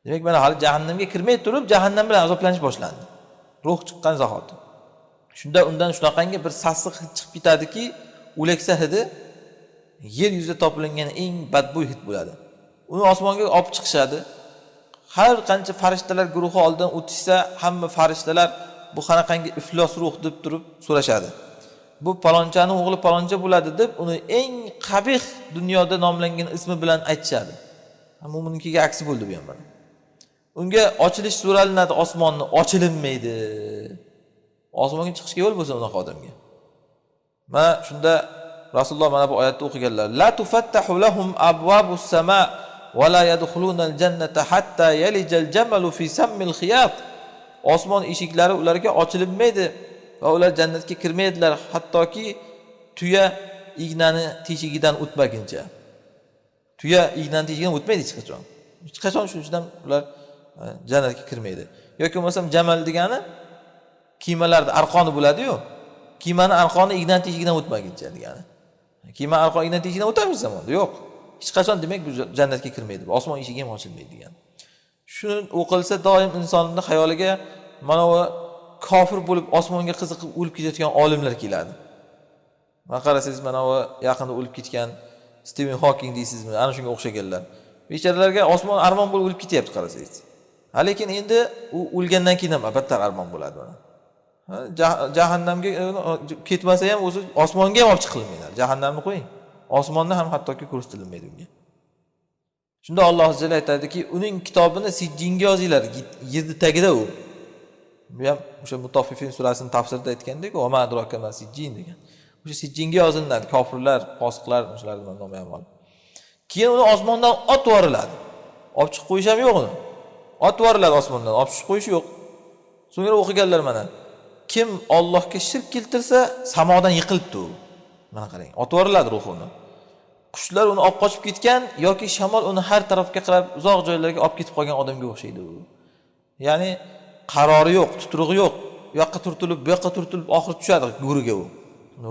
Demak, mana hali jahannamga kirmay turib, jahannam bilan azoblanish boshlandi. Ruh chiqqan zahoti. Shunda undan shunaqangi bir sassiq hid chiqib ketadiki, o'laksa hidi yer yuzida topilgan eng badbo'y hid bo'ladi. Uni osmonga olib chiqishadi. Har qancha farishtalar guruhi oldidan o'tishsa, hamma farishtalar bu qanaqangi iflos ruh deb turib so'rashadi. Bu palonchaning o'g'li paloncha bo'ladi deb uni eng qabih dunyoda nomlangan ismi bilan aytishadi. Mo'minnikiga aksi bo'ldi bu ham mana. Unga ochilish so'ralinadi, osmonni ochilinmaydi. Osmonga chiqishga yo'l bo'lsa unaqa odamga. Mana shunda Rasululloh mana bu oyatni o'qiganlar. La tufattahu lahum abwabus sama va la yadkhulunal jannata hatta yalijal jamalu fi sammil khiyat. Osmon eshiklari ularga ochilmaydi va ular jannatga kirmaydilar hattoki tuya ignani teshigidan o'tmaguncha. Tuya ignani teshigidan o'tmaydi hech qachon. Hech qachon shundan ular jannatga kirmaydi. Yoki bo'lmasam jamal degani kiymalarda arqoni bo'ladi-yu. Kiymani arqoni ignan teshigidan o'tmaguncha degani. Kiyma arqoni ignan teshigidan o'tamiz zamonda. Yo'q. Hech qachon demak bu jannatga kirmaydi. Osmon eshigi ham ochilmaydi degan. Shuni o'qilsa doim insonning xayoliga mana bu kofir bo'lib osmonga qiziqib o'lib ketayotgan olimlar keladi. Mana qarasangiz, mana bu yaqinda o'lib ketgan Stiven Hawking deysizmi, ana shunga o'xshaganlar. Bechoralarga osmon armon bo'lib o'lib ketyapti qarasangiz. Lekin endi u o'lgandan keyin ham battar armon bo'ladi mana. Jahannamga ketmasa ham o'zi osmonga ham olib chiqilmaydi. Jahannamni qo'ying. Osmonni ham hattoki ko'rsatilmaydi unga. Shunda Alloh azza aytadiki, uning kitobini sijjinga yozinglar, yerni tagida u. Bu ham o'sha Mutaffifin surasining tafsirida aytgandek, "Va ma adraka ma sijjin" degan. O'sha sijjinga yoziladi, kofirlar, fosiqlar, o'shalarning nomi ham bor. Keyin uni osmondan otib yuboriladi. Olib chiqib qo'yish ham yo'q uni. Otib yuboriladi osmondan, olib chiqib qo'yish yo'q. So'ngra o'qiganlar mana. Kim Allohga shirk keltirsa, samodan yiqilibdi u. Mana qarang, otib yuboriladi ruhini. Qushlar uni olib qochib ketgan yoki shamol uni har tarafga qarab uzoq joylarga olib ketib qolgan odamga o'xshaydi u. Ya'ni qarori yo'q, tuturug'i yo'q. U yoqqa turtilib, bu yoqqa turtilib oxir tushadi go'riga u.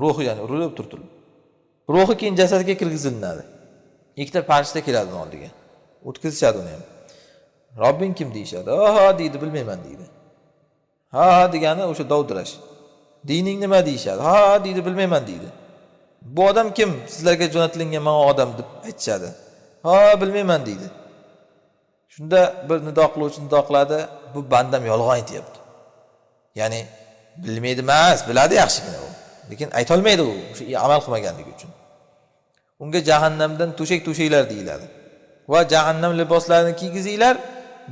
Ruhi ya'ni urilib turtilib. Ruhi keyin jasadga kirgizilinadi. Ikkita farishta keladi uning oldiga. O'tkazishadi uni ham. Robbing kim deyshadi. "Ha, deydi, bilmayman" deydi. Ha degani o'sha dovdirash. Dining nima deyshadi. Ha deydi, bilmayman deydi. Bu odam kim? Sizlarga jo'natilgan mana odam deb aytishadi. Ha, bilmayman deydi. Shunda bir nido qiluvchi nido qiladi, bu bandam yolg'on aytayapti. Ya'ni bilmaydi emas, biladi yaxshigina u. Lekin ayta olmaydi u, o'sha amal qilmaganligi uchun. Unga jahannamdan to'shak-to'shaklar deyiladi. Va jahannam liboslarini kiygizinglar,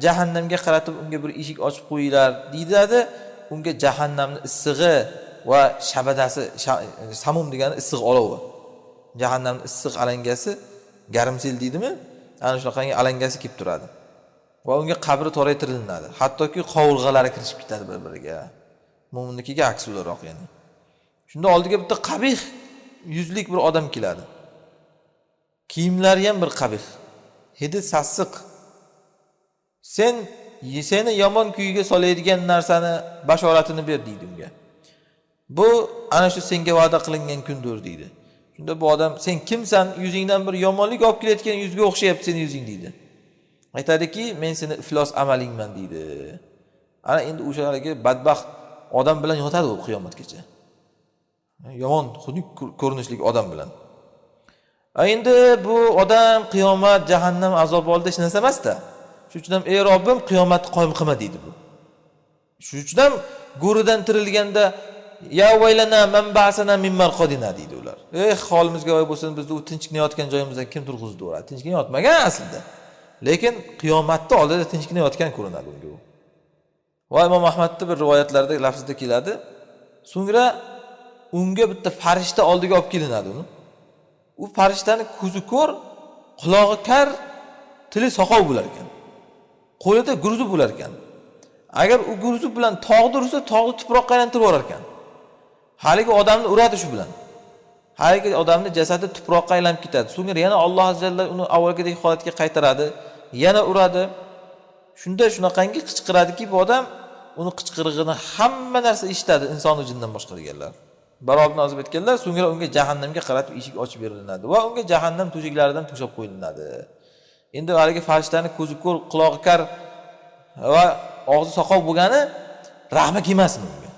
jahannamga qaratib unga bir eshik ochib qo'yinglar deyiladi. Unga jahannamning issig'i va shabadasi, samum degani issiq olovi. Jahannamning issiq alangasi, garmsel deydimi? Ana shunaqangi alangasi kelib turadi. Va unga qabri toraytiriladi. Hattoki qovurg'alari kirishib ketadi bir-biriga. Mo'minnikiga aks o'laroq ya'ni. Shunda oldiga bitta qabih yuzlik bir odam keladi. Kiyimlari ham bir qabih. Hidi sassiq. Seni yomon kuyiga solaydigan narsani bashoratini ber deydi unga. Bu ana shu senga va'da qilingan kundir deydi. Shunda bu odam, sen kimsan? Yuzingdan bir yomonlik olib kelayotgan yuzga o'xshayapti sening yuzing deydi. Aytadiki, men seni iflos amalingman deydi. Ana endi o'shaligi badbaxt odam bilan yotadi u qiyomatgacha. Yomon, xunuk ko'rinishlik odam bilan. Endi bu odam qiyomat, jahannam azobi oldida hech narsa emas-da. Shuning uchun ham ey Robbim qiyomatni qoyim qilma deydi bu. Shuning uchun ham go'ridan tirilganda ya vaylana man ba'sana min marqadina deydi ular. Holimizga voy bo'lsin, bizni u tinchgina yotgan joyimizdan kim turg'izdi ular? Tinchgina yotmagan aslida. Lekin qiyomatda oldida tinchgina yotgan ko'rinadi unga u. Va Imom Ahmadning bir rivoyatlarida lafzida keladi. So'ngra unga bitta farishta oldiga olib kelinadi uni. U farishtani ko'zi ko'r, qulog'i kar, tili soqov bo'lar ekan. Qo'lida gurzi bo'lar ekan. Agar u gurzi bilan tog'ni ursa, tog'ni tuproqqa aylantirib yuborar ekan. Haligi odamni uradi shu bilan. Haligi odamning jasadi tuproqqa aylanib ketadi. So'ngra yana Alloh azza va jalla uni avvalgidek holatga qaytaradi, yana uradi. Shunda shunaqangi qichqiradiki, bu odam uni qichqirig'ini hamma narsa eshitadi, inson va jindan boshqa deganlar. Barobni ozib etganlar, so'ngra unga jahannamga qaratib eshik ochib beriladi va unga jahannam to'shaklaridan to'shab qo'yiladi. Endi haligi farishtani ko'zi ko'r, qulog'i kar va og'zi soqov bo'lgani rahmi kelmasmi unga?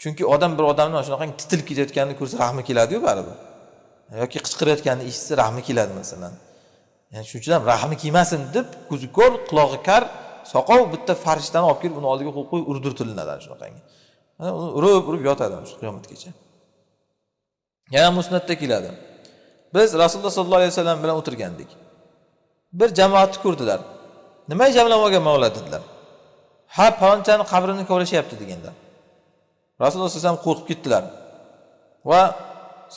Chunki odam bir odamning shunaqangi titilib ketayotganini ko'rsa rahmi keladi-yu baribir. Yoki qichqirayotganini eshitsa rahmi keladi masalan. Ya'ni shuning uchun ham rahmi kelmasin deb ko'zi ko'r, qulog'i kar, soqov bitta farishtani olib kelib uni oldiga qo'yib urdirtilinadi shunaqangi. Uni urib yotadi shu qiyomatgacha. Yana musnatda keladi. Biz Rasululloh sollallohu alayhi vasallam bilan o'tirgandik. Bir jamoatni ko'rdilar. Nimaga jamlab olgan mavla dedilar. Ha, palonchani qabrini kovlashyapti deganlar. Rasululloh sollallohu alayhi vasallam qo'rqib ketdilar. Va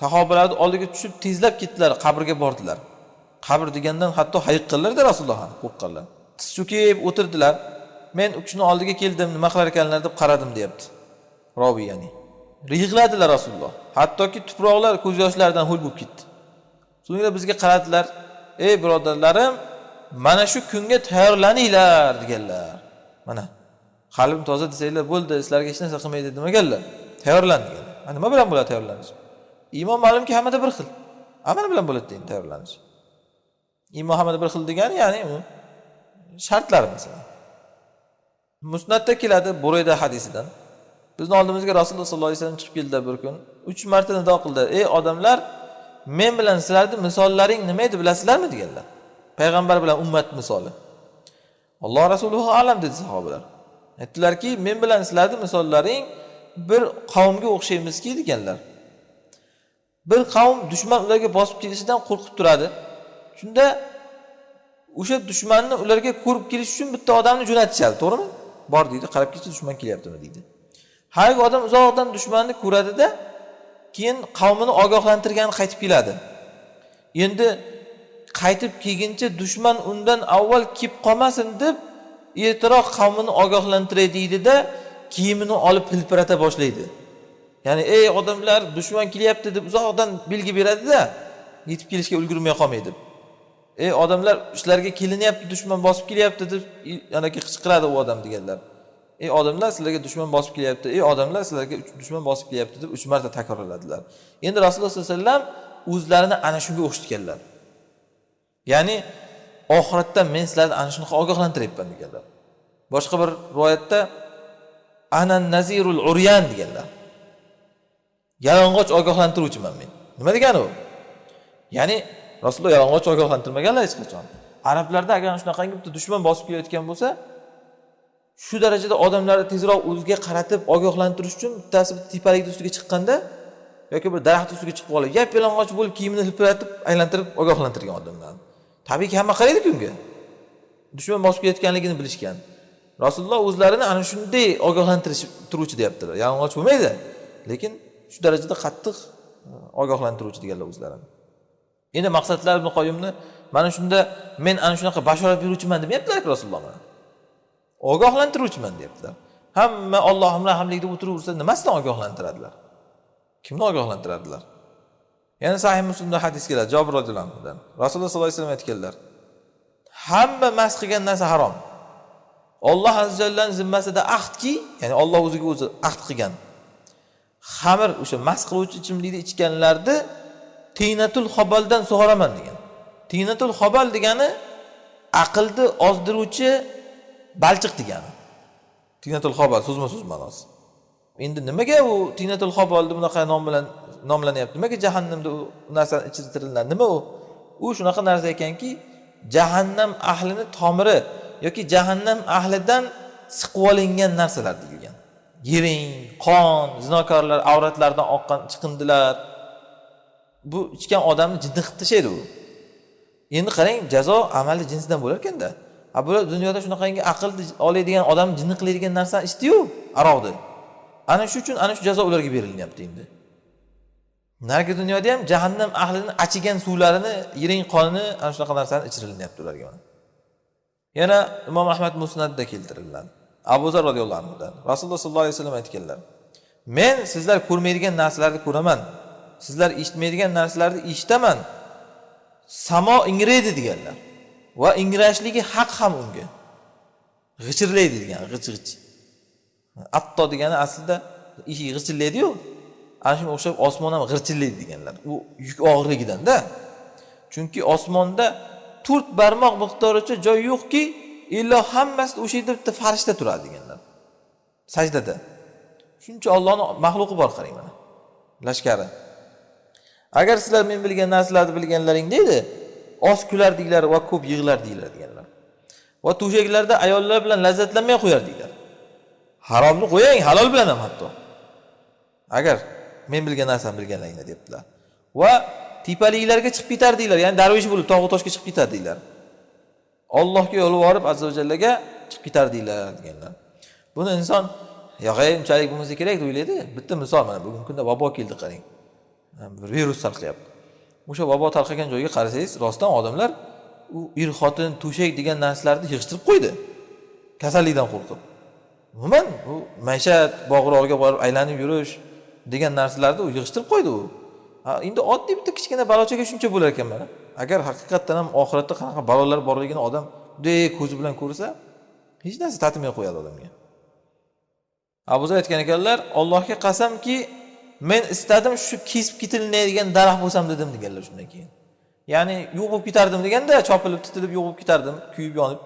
sahobalarning oldiga tushib tezlab ketdilar, qabrga bordilar. Qabr degandan hatto hayiqqanlar-da Rasululloh ham qo'rqqanlar. Tiz cho'kib o'tirdilar. Men u kishini oldiga keldim, nima qilar ekanlar deb qaradim deyapti. Robiy ya'ni. Yig'ladilar Rasululloh. Hattoki tuproqlar ko'z yoshlaridan ho'l bo'lib ketdi. So'ngra bizga qaradilar. Ey birodarlarim, mana shu kunga tayyorlaninglar deganlar. Mana qalbim toza desanglar bo'ldi, sizlarga hech narsa qilmaydi demaganlar. Tayyorlan deganlar. Nima bilan bo'ladi tayyorlanish? Iymon ma'lumki hammada bir xil. Amal bilan bo'ladi deyin tayyorlanish. Iymon hammada bir xil degani ya'ni u shartlari masalan. Musnadda keladi Burayda hadisidan. Bizni oldimizga Rasululloh sollallohu alayhi vasallam chiqib keldilar bir kun. 3 marta nido qildilar. Ey odamlar, men bilan sizlarning misollaring nima edi bilasizlarmi deganlar. Payg'ambar bilan ummat misoli. Alloh Rasuluhu alam dedi sahobalar. Aytdilarki, men bilan sizlarning misollaring bir qavmga o'xshaymizki deganlar. Bir qavm dushman ularga bosib kelishidan qo'rqib turadi. Shunda o'sha dushmanni ularga ko'rib kelish uchun bitta odamni jo'natishadi, to'g'rimi? Bor deydi, qarab kelsa dushman kelyaptimi deydi. Har bir odam uzoqdan dushmanni ko'radi-da, keyin qavmini ogohlantirgani qaytib keladi. Endi qaytib kelguncha dushman undan avval kelib qolmasin deb ertaroq qavmini ogohlantiray deydi-da, kiyimini olib hilpirata boshlaydi. Ya'ni ey odamlar, dushman kelyapti deb uzoqdan belgi beradi-da, yetib kelishga ulgurmay qolmaydi. Ey odamlar, ishlarga kelinyapti, dushman bosib kelyapti deb yana qichqiradi u odam deganlar. Ey odamlar, sizlarga dushman bosib kelyapti. Ey odamlar, sizlarga dushman bosib kelyapti deb 3 marta takrorladilar. Endi Rasululloh sollallohu alayhi vasallam o'zlarini ana shunga o'xshatganlar. Ya'ni oxiratda men sizlarni ana shunaqa ogohlantiryapman deganlar. Boshqa bir rivoyatda anan nazirul uryan deganlar. Yalang'och ogohlantiruvchiman men. Nima degani u? Ya'ni Rasululloh yalang'och ogohlantirmaganlar hech qachon. Arablarda agar shunaqangi bitta dushman bosib kelayotgan bo'lsa, shu darajada odamlarni tezroq o'ziga qaratib ogohlantirish uchun bittasi tepalikning ustiga chiqqanda yoki bir daraxt ustiga chiqib olib, yap-yalang'och bo'lib kiyimini hilpiratib, aylantirib ogohlantirgan odamlar. Tabiiyki hamma qaraydi-ku unga. Dushman bosib kelayotganligini bilishgan. Rasululloh o'zlarini ana shunday ogohlantirish turuvchi deyaptilar. Yalang'och bo'lmaydi, lekin shu darajada qattiq ogohlantiruvchi deganlar o'zlarini. Endi maqsadlar Ibn Qoyyimni mana shunda men ana shunaqa bashorat beruvchiman demayaptilar-ku Rasululloh mana. Ogohlantiruvchiman deyaptilar. Hamma Allohim rahimlik deb o'tiraversa, nimasidan ogohlantiradilar? Kimni ogohlantiradilar? Yana Sahih Muslimda hadis keladi, Jabir roziyallohu anhudan. Rasululloh sollallohu alayhi vasallam aytganlar: hamma mas qilgan narsa harom. Alloh azza va jallaning zimmasida ahdki, ya'ni Alloh o'ziga o'zi ahd qilgan. Xamir o'sha mas qiluvchi ichimlikni ichganlarni tinatul xobaldan sug'oraman degan. Tinatul xobal degani aqlni ozdiruvchi balchiq degani. Tinatul xobal so'zma-so'z ma'nosi. Endi nimaga u tinatul xobal deb bunaqa nom bilan nomlanyapti? Nimaga jahannamda u narsani ichida tiriladi? Nima u? U shunaqa narsa ekanki, jahannam ahlini tomiri yoki jahannam ahlidan siqib olingan narsalar deyilgan. Yiring, qon, zinokorlar avratlaridan oqqan chiqindilar. Bu ichgan odamni jinni qilib tashlaydi u. Endi qarang, jazo amali jinsidan bo'lar ekanda. Bular dunyoda shunaqangi aqlni oladigan odam jinni qiladigan narsani ichdi-yu, aroqni. Ana shu uchun ana shu jazo ularga berilyapti endi. Nargi dunyoda ham jahannam ahlining achigan suvlarini, yiring qonini ana shunaqa narsani ichirilyapti ularga mana. Yana Imom Ahmad Musnadda keltiriladi. Abu Zar roziyallohu anhudan Rasululloh sollallohu alayhi vasallam aytganlar: men sizlar ko'rmaydigan narsalarni ko'raman, sizlar eshitmaydigan narsalarni eshitaman. Samo ingraydi deganlar. Va ingrashligi haq ham unga. G'ichirlaydi degan, g'ich-g'ich. Atto degani aslida ishi g'ichirlaydi-yu, ana shunga o'xshab osmon ham g'irchillaydi deganlar. U yuk og'irligidan-da. Chunki osmonda 4 barmoq miqdoricha joy yo'qki, illo hammasi o'sha yerda bitta farishta turadi deganlar. Sajdada. Shuncha Allohning maxluqi bor qarang mana. Lashkari. Agar sizlar men bilgan narsalarni bilganlaring deydi, oz kulardinglar va ko'p yig'lardinglar deganlar. Va to'shaklarda ayollar bilan lazzatlanmay qo'yardinglar. Haromni qo'ying, halol bilan ham hatto. Agar men bilgan narsamni bilganlaringlar debdilar. Va tepaliklarga chiqib ketardinglar, ya'ni darvish bo'lib tog' toshga chiqib ketardinglar. Allohga yo'lvorib azza va jallaga chiqib ketardinglar deganlar. Buni inson yo'g'ay unchalik bo'lmasa kerak deb o'ylaydi. Bitta misol mana bugungi kunda vabo keldi qarang. Bir virus tarqayapti. O'sha vabo tarqagan joyga qarasangiz, rostdan odamlar u xotin, to'shak degan narsalarni yig'ishtirib qo'ydi. Kasallikdan qo'rqib. Umuman u maishat bog'rog'iga borib aylanib yurish degan narsalarni u yig'ishtirib qo'ydi u. Endi oddiy bitta kichkina balochaga shuncha bo'lar ekan mana. Agar haqiqatdan ham oxiratda qanaqa balolar borligini odam bunday ko'zi bilan ko'rsa, hech narsa tatmay qo'yadi odamga. Abu Zar aytgan ekanlar, Allohga qasamki, men istadim shu kesib ketilmaydigan daraxt bo'lsam dedim deganlar shundan keyin. Ya'ni yo'q bo'lib ketardim deganda, chopilib, titilib yo'q bo'lib ketardim, kuyib yonib.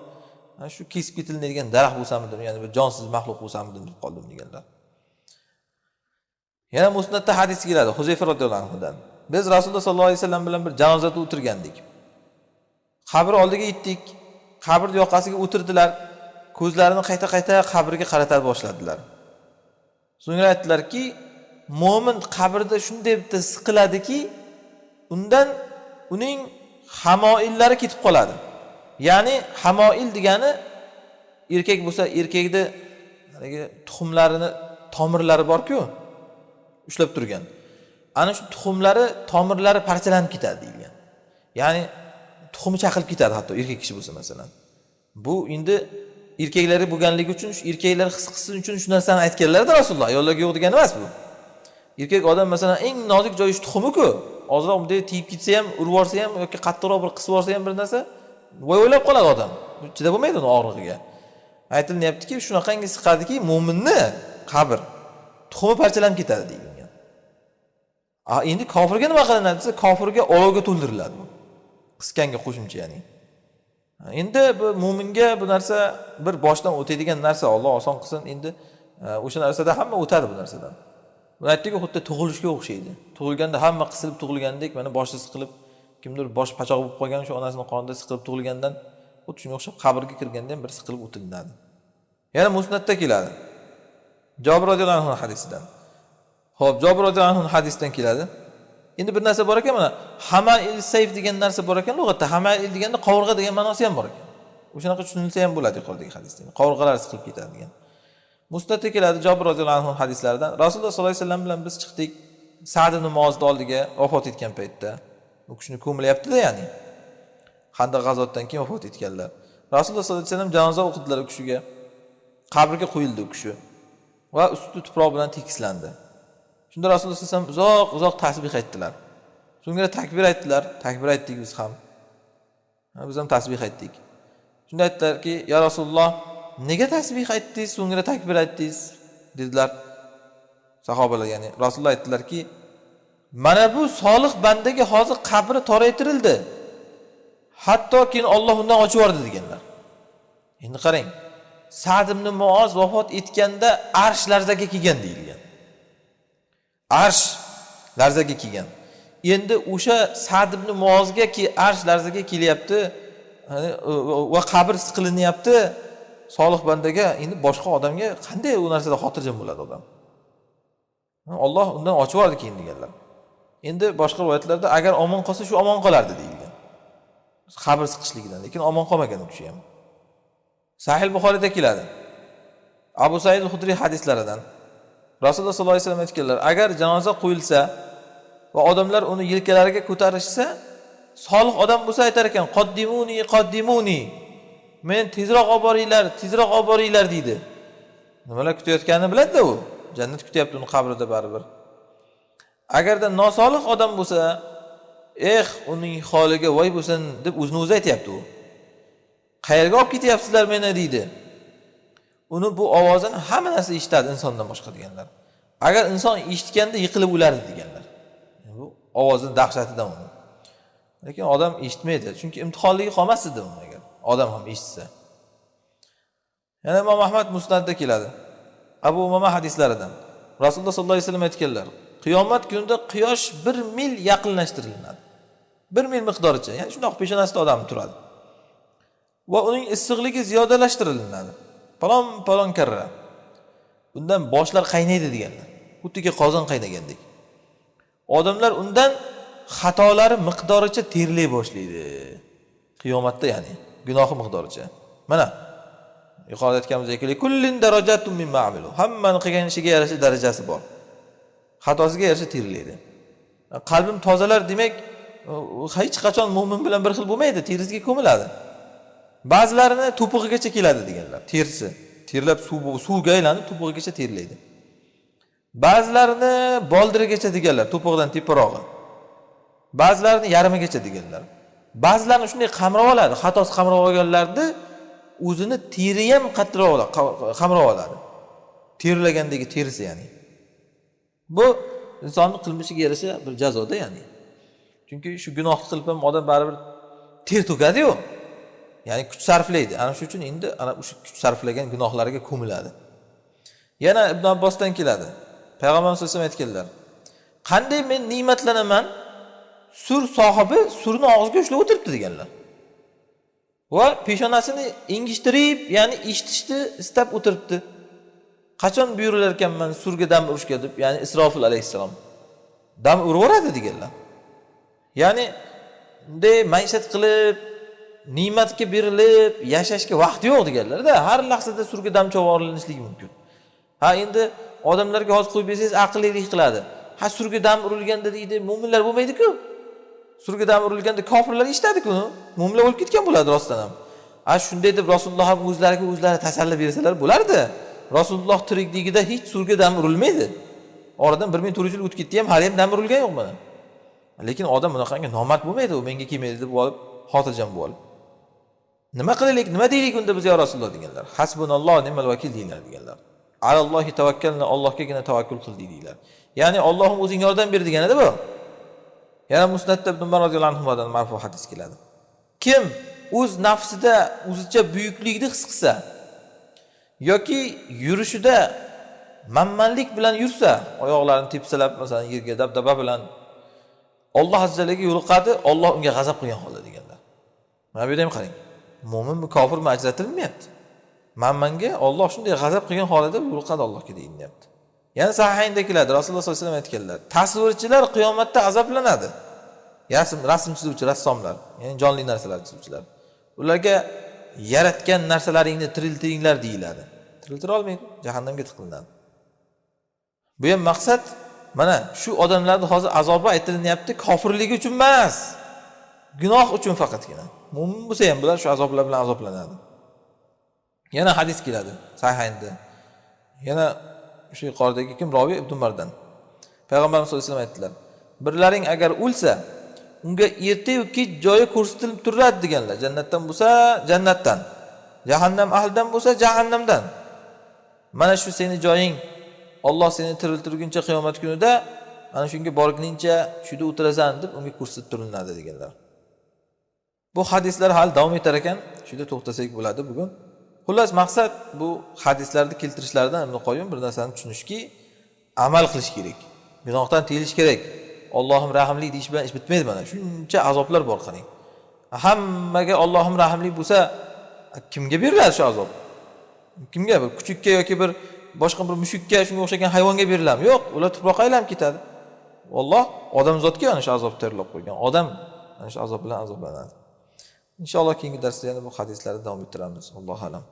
Shu kesib ketilmaydigan daraxt bo'lsam dedim, ya'ni bir jonsiz maxluq bo'lsam deb qoldim deganlar. Yana musnadda hadis keladi Huzayfa radhiyallohu anhudan. Biz Rasululloh sollallohu alayhi vasallam bilan bir janozada o'tirgandik. Qabr oldiga yetdik. Qabr yoqasiga o'tirdilar. Ko'zlarini qayta-qayta qabrga qarata boshladilar. So'ngra aytdilarki, mo'min qabrda shunday bitta siqiladiki, undan uning hamoillari ketib qoladi. Ya'ni hamoil degani erkak bo'lsa, erkakda tuxumlarini, tomirlari bor-ku, ushlab turgan. Ana shu tuxumlari, tomirlari parchalanib ketadi deyilgan. Ya'ni tuxumi chaqilib ketadi hatto erkak kishi bo'lsa masalan. Bu endi erkaklari bo'lganligi uchun, shu erkaklar his qilsin uchun shu narsani aytganlar-da Rasululloh. Ayollarga yo'q degani emas bu. Erkak odam masalan eng nozik joyi shu tuxumi-ku. Ozroq bunday tiyib ketsa ham, urib yorsa ham yoki qattiqroq bir qisib yorsa ham bir narsa o'ylab qoladi odam. Chidab bo'lmaydi uni og'rig'iga. Aytilyaptiki, shunaqangi siqadiki, mo'minni qabr tuxumi parchalanib ketadi deyilgan. Endi kofirga nima qilinadi desa, kofirga olovga to'ldiriladi bu. Qisqanga qo'shimcha ya'ni. Endi bu mo'minga bu narsa bir boshdan o'tadigan narsa, Alloh oson qilsin. Endi o'sha narsada hamma o'tadi bu narsadan. Bu aytdiki, xuddi tug'ilishga o'xshaydi. Tug'ilganda hamma qisilib tug'ilgandek, mana boshi siqilib, kimdir bosh pachoq bo'lib qolgan, shu onasining qonida siqilib tug'ilgandan xuddi shunga o'xshab qabrga kirganda ham bir siqilib o'tilinadi. Yana musnadda keladi. Jabir radhiyallohu anhu hadisidan. Xo'p, Jabir radhiyallohu anhu hadisdan keladi. Endi bir narsa bor ekan, mana hamail sayf degan narsa bor ekan, lug'atda hamail deganda qovurg'a degan ma'nosi ham bor ekan. O'shanaqa tushunilsa ham bo'ladi yuqoridagi hadisda. Qovurg'alar siqilib ketadi degan. Musnadda keladi Jabir radhiyallohu anhu hadislaridan. Rasululloh sollallohu alayhi vasallam bilan biz chiqdik. Sa'd ibn Muozning oldiga vafot etgan paytda. U kishini ko'milyapti-da, ya'ni. Xandaq g'azotdan keyin vafot etganlar. Rasululloh sollallohu alayhi vasallam janoza o'qidilar u kishiga. Qabrga qo'yildi u kishi va usti tuproq bilan tekislandi. Shunda Rasululloh sollallohu alayhi vasallam uzoq tasbih aytdilar. So'ngra takbir aytdilar. Takbir aytdik biz ham. Biz ham tasbih aytdik. Shunda aytdilarki, "Ya Rasululloh, nega tasbih aytdingiz, so'ngra takbir aytdingiz?" dedilar sahobalar, ya'ni Rasululloh aytdilarki, "Mana bu solih bandaga hozir qabri toraytirildi. Hatto keyin Alloh undan ochib yubordi" deganlar. Endi qarang, Sa'd ibn Muoz vafot etganda arsh larzaga kelgan deyilgan. Arsh larzaga kelgan. Endi o'sha Sa'd ibn Muozga arsh larzaga kelyapti va qabr siqilinyapti. Solih bandaga, endi boshqa odamga qanday u narsada xotirjam bo'ladi odam? Alloh undan ochib yubordi keyin deganlar. Endi boshqa rivoyatlarda agar omon qolsa shu omon qolardi deyilgan. Qabr siqishligidan, lekin omon qolmagan u kishi ham. Sahih Buxoriyda keladi. Abu Said al-Xudri hadislaridan Rasululloh sollallohu alayhi vasallam aytganlar, agar janoza qo'yilsa va odamlar uni yelkalariga ko'tarishsa, solih odam bo'lsa aytar ekan, "Qoddimuni, qoddimuni." Men tezroq olib boringlar, tezroq olib boringlar deydi. Nimalar kutayotganini biladi-da u. Jannat kutyapti uni qabrida baribir. Agarda nosolih odam bo'lsa, uning holiga voy bo'lsin deb o'zini o'zi aytayapti u. Qayerga olib ketyapsizlar meni deydi. Uni bu ovozini hamma narsa eshitadi insondan boshqa deganlar. Agar inson eshitganda yiqilib o'lardi deganlar. Bu ovozning dahshatidan uni. Lekin odam eshitmaydi, chunki imtihonligi qolmasdi uni agar odam ham eshitsa. Yana Imom Ahmad musnadda keladi. Abu Umama hadislaridan Rasululloh sollallohu alayhi vasallam aytganlar, qiyomat kunida quyosh 1 mil yaqinlashtiriladi. 1 mil miqdoricha, ya'ni shundoq peshonasida odam turadi. Va uning issiqligi ziyodalashtiriladi. Palon karra. Undan boshlar qaynaydi deganlar. Xuddi qozon qaynagandek. Odamlar undan xatolari miqdoricha terlay boshlaydi. Qiyomatda, ya'ni gunohi miqdoricha. Mana yuqorida aytganimizdek, kullin darajatun mimma amilu. Hammaning qilgan ishiga yarasha darajasi bor. Xatosiga yarasha terlaydi. Qalbim tozalar demak, hech qachon mo'min bilan bir xil bo'lmaydi, terisiga ko'miladi. Ba'zilarini to'pig'igacha keladi deganlar. Terisi terlab suvga aylanib to'pig'igacha terlaydi. Ba'zilarini boldirigacha deganlar, to'pig'idan teparog'i. Ba'zilarini yarmigacha deganlar. Ba'zilarini shunday qamrab oladi, xatosi qamrab olganlarni o'zini teri ham qamrab oladi. Terlagandagi terisi, ya'ni. Bu insonning qilmishiga yarasha bir jazoda, ya'ni. Chunki shu gunohni qilib ham odam baribir ter to'kadi-yu. Ya'ni kuch sarflaydi. Ana shu uchun endi ana o'sha kuch sarflagan gunohlariga ko'miladi. Yana Ibn Abbosdan keladi. Payg'ambarimiz sollallohu alayhi vasallam aytganlar. Qanday men ne'matlanaman? Sur sohibi surni og'ziga ushlab o'tiribdi deganlar. Va peshonasini engishtirib, ya'ni eshitishni istab o'tiribdi. Qachon buyurilar ekanman surga dam urishga deb, ya'ni Isrofil alayhissalom dam uraveradi deganlar. Ya'ni bunday maishat qilib, ne'matga berilib, yashashga vaqt yo'q deganlar-da. Har lahzada surga dam chog'orilishligi mumkin. Ha, endi odamlarga hozir qo'yib bersangiz aqllilik qiladi. Ha, surga dam urilganda deydi, mu'minlar bo'lmaydi-ku. Surga dam urilganda kofirlar eshitadi-ku. Mu'minlar o'lib ketgan bo'ladi rostdan ham. Ha, shunday deb Rasululloh ham o'zlari tasalli bersalar bo'lardi. Rasululloh tirikligida hech surga dam urilmaydi. Oradan 1400 yil o'tib ketdi ham, hali ham dam urilgan yo'q mana. Lekin odam bunaqangi nomard bo'lmaydi, u menga kelmaydi deb olib, xotirjam bo'lib. Nima qilaylik, nima deylik unda biz ya Rasululloh deganlar. Hasbunalloh nimal vakil deylar deganlar. Alallohi tavakkalna, Allohgagina tavakkul qildik deylar. Ya'ni Allohim o'zing yordam ber deganida bu. Yana Musnadda Ibn Umar roziyallohu anhudan marfu hadis keladi. Kim o'z nafsida o'zicha buyuklikni his qilsa yoki yurishida manmanlik bilan yursa, oyoqlarini tepsalab masalan yerga dabdaba bilan Alloh azza va jalla yo'liqadi, Alloh unga g'azab qilgan holda deganlar. Mana bu yerda ham qarang. Mo'minmi, kofirmi ajratilmayapti. Manmanga Alloh shunday g'azab qilgan holida yo'liqadi Allohga deyilyapti. Yana sahihaynda keladi, Rasululloh sollallohu alayhi vasallam aytganlar. Tasvirchilar qiyomatda azoblanadi. Rasm chizuvchi rassomlar, ya'ni jonli narsalar chizuvchilar. Ularga yaratgan narsalaringni tiriltiringlar deyiladi. Tiriltira olmaydi, jahannamga tiqilinadi. Bu ham maqsad mana shu odamlarning hozir azobi aytilinyapti, kofirligi uchun emas, gunoh uchun faqatgina. Mo'min bo'lsa ham bular shu azoblar bilan azoblanadi. Yana hadis keladi sahihaynda. Yana shu yuqoridagi kim roviy Ibn Umardan. Payg'ambarimiz sollallohu alayhi vasallam aytdilar: "Birlaring agar o'lsa, unga erta-yu kech joyi ko'rsatilib turadi" deganlar. Jannatdan bo'lsa, jannatdan. Jahannam ahlidan bo'lsa, jahannamdan. Mana shu seni joying. Alloh seni tiriltirguncha qiyomat kunida ana shunga borguningcha shunda o'tirasan deb unga ko'rsatib turiladi deganlar. Bu hadislar hali davom etar ekan, shunda to'xtasak bo'ladi bugun. Xullas maqsad bu hadislarni keltirishlaridan Ibn Qoyyim bir narsani tushunishki, amal qilish kerak. Gunohdan tiyilish kerak. Allohim rahimli deyish bilan ish bitmaydi mana. Shuncha azoblar bor qarang. Hammaga Allohim rahimli bo'lsa, kimga beriladi shu azob? Kimga? Bir kuchukka yoki bir boshqa bir mushukka, shunga o'xshagan hayvonga beriladimi? Yo'q, ular tuproqqa aylanib ketadi. Alloh odamzodga ana shu azob tayyorlab qo'ygan. Odam ana shu azob bilan azoblanadi. Inshaalloh keyingi darsda yana bu hadislarni davom ettiramiz. Alloh alam.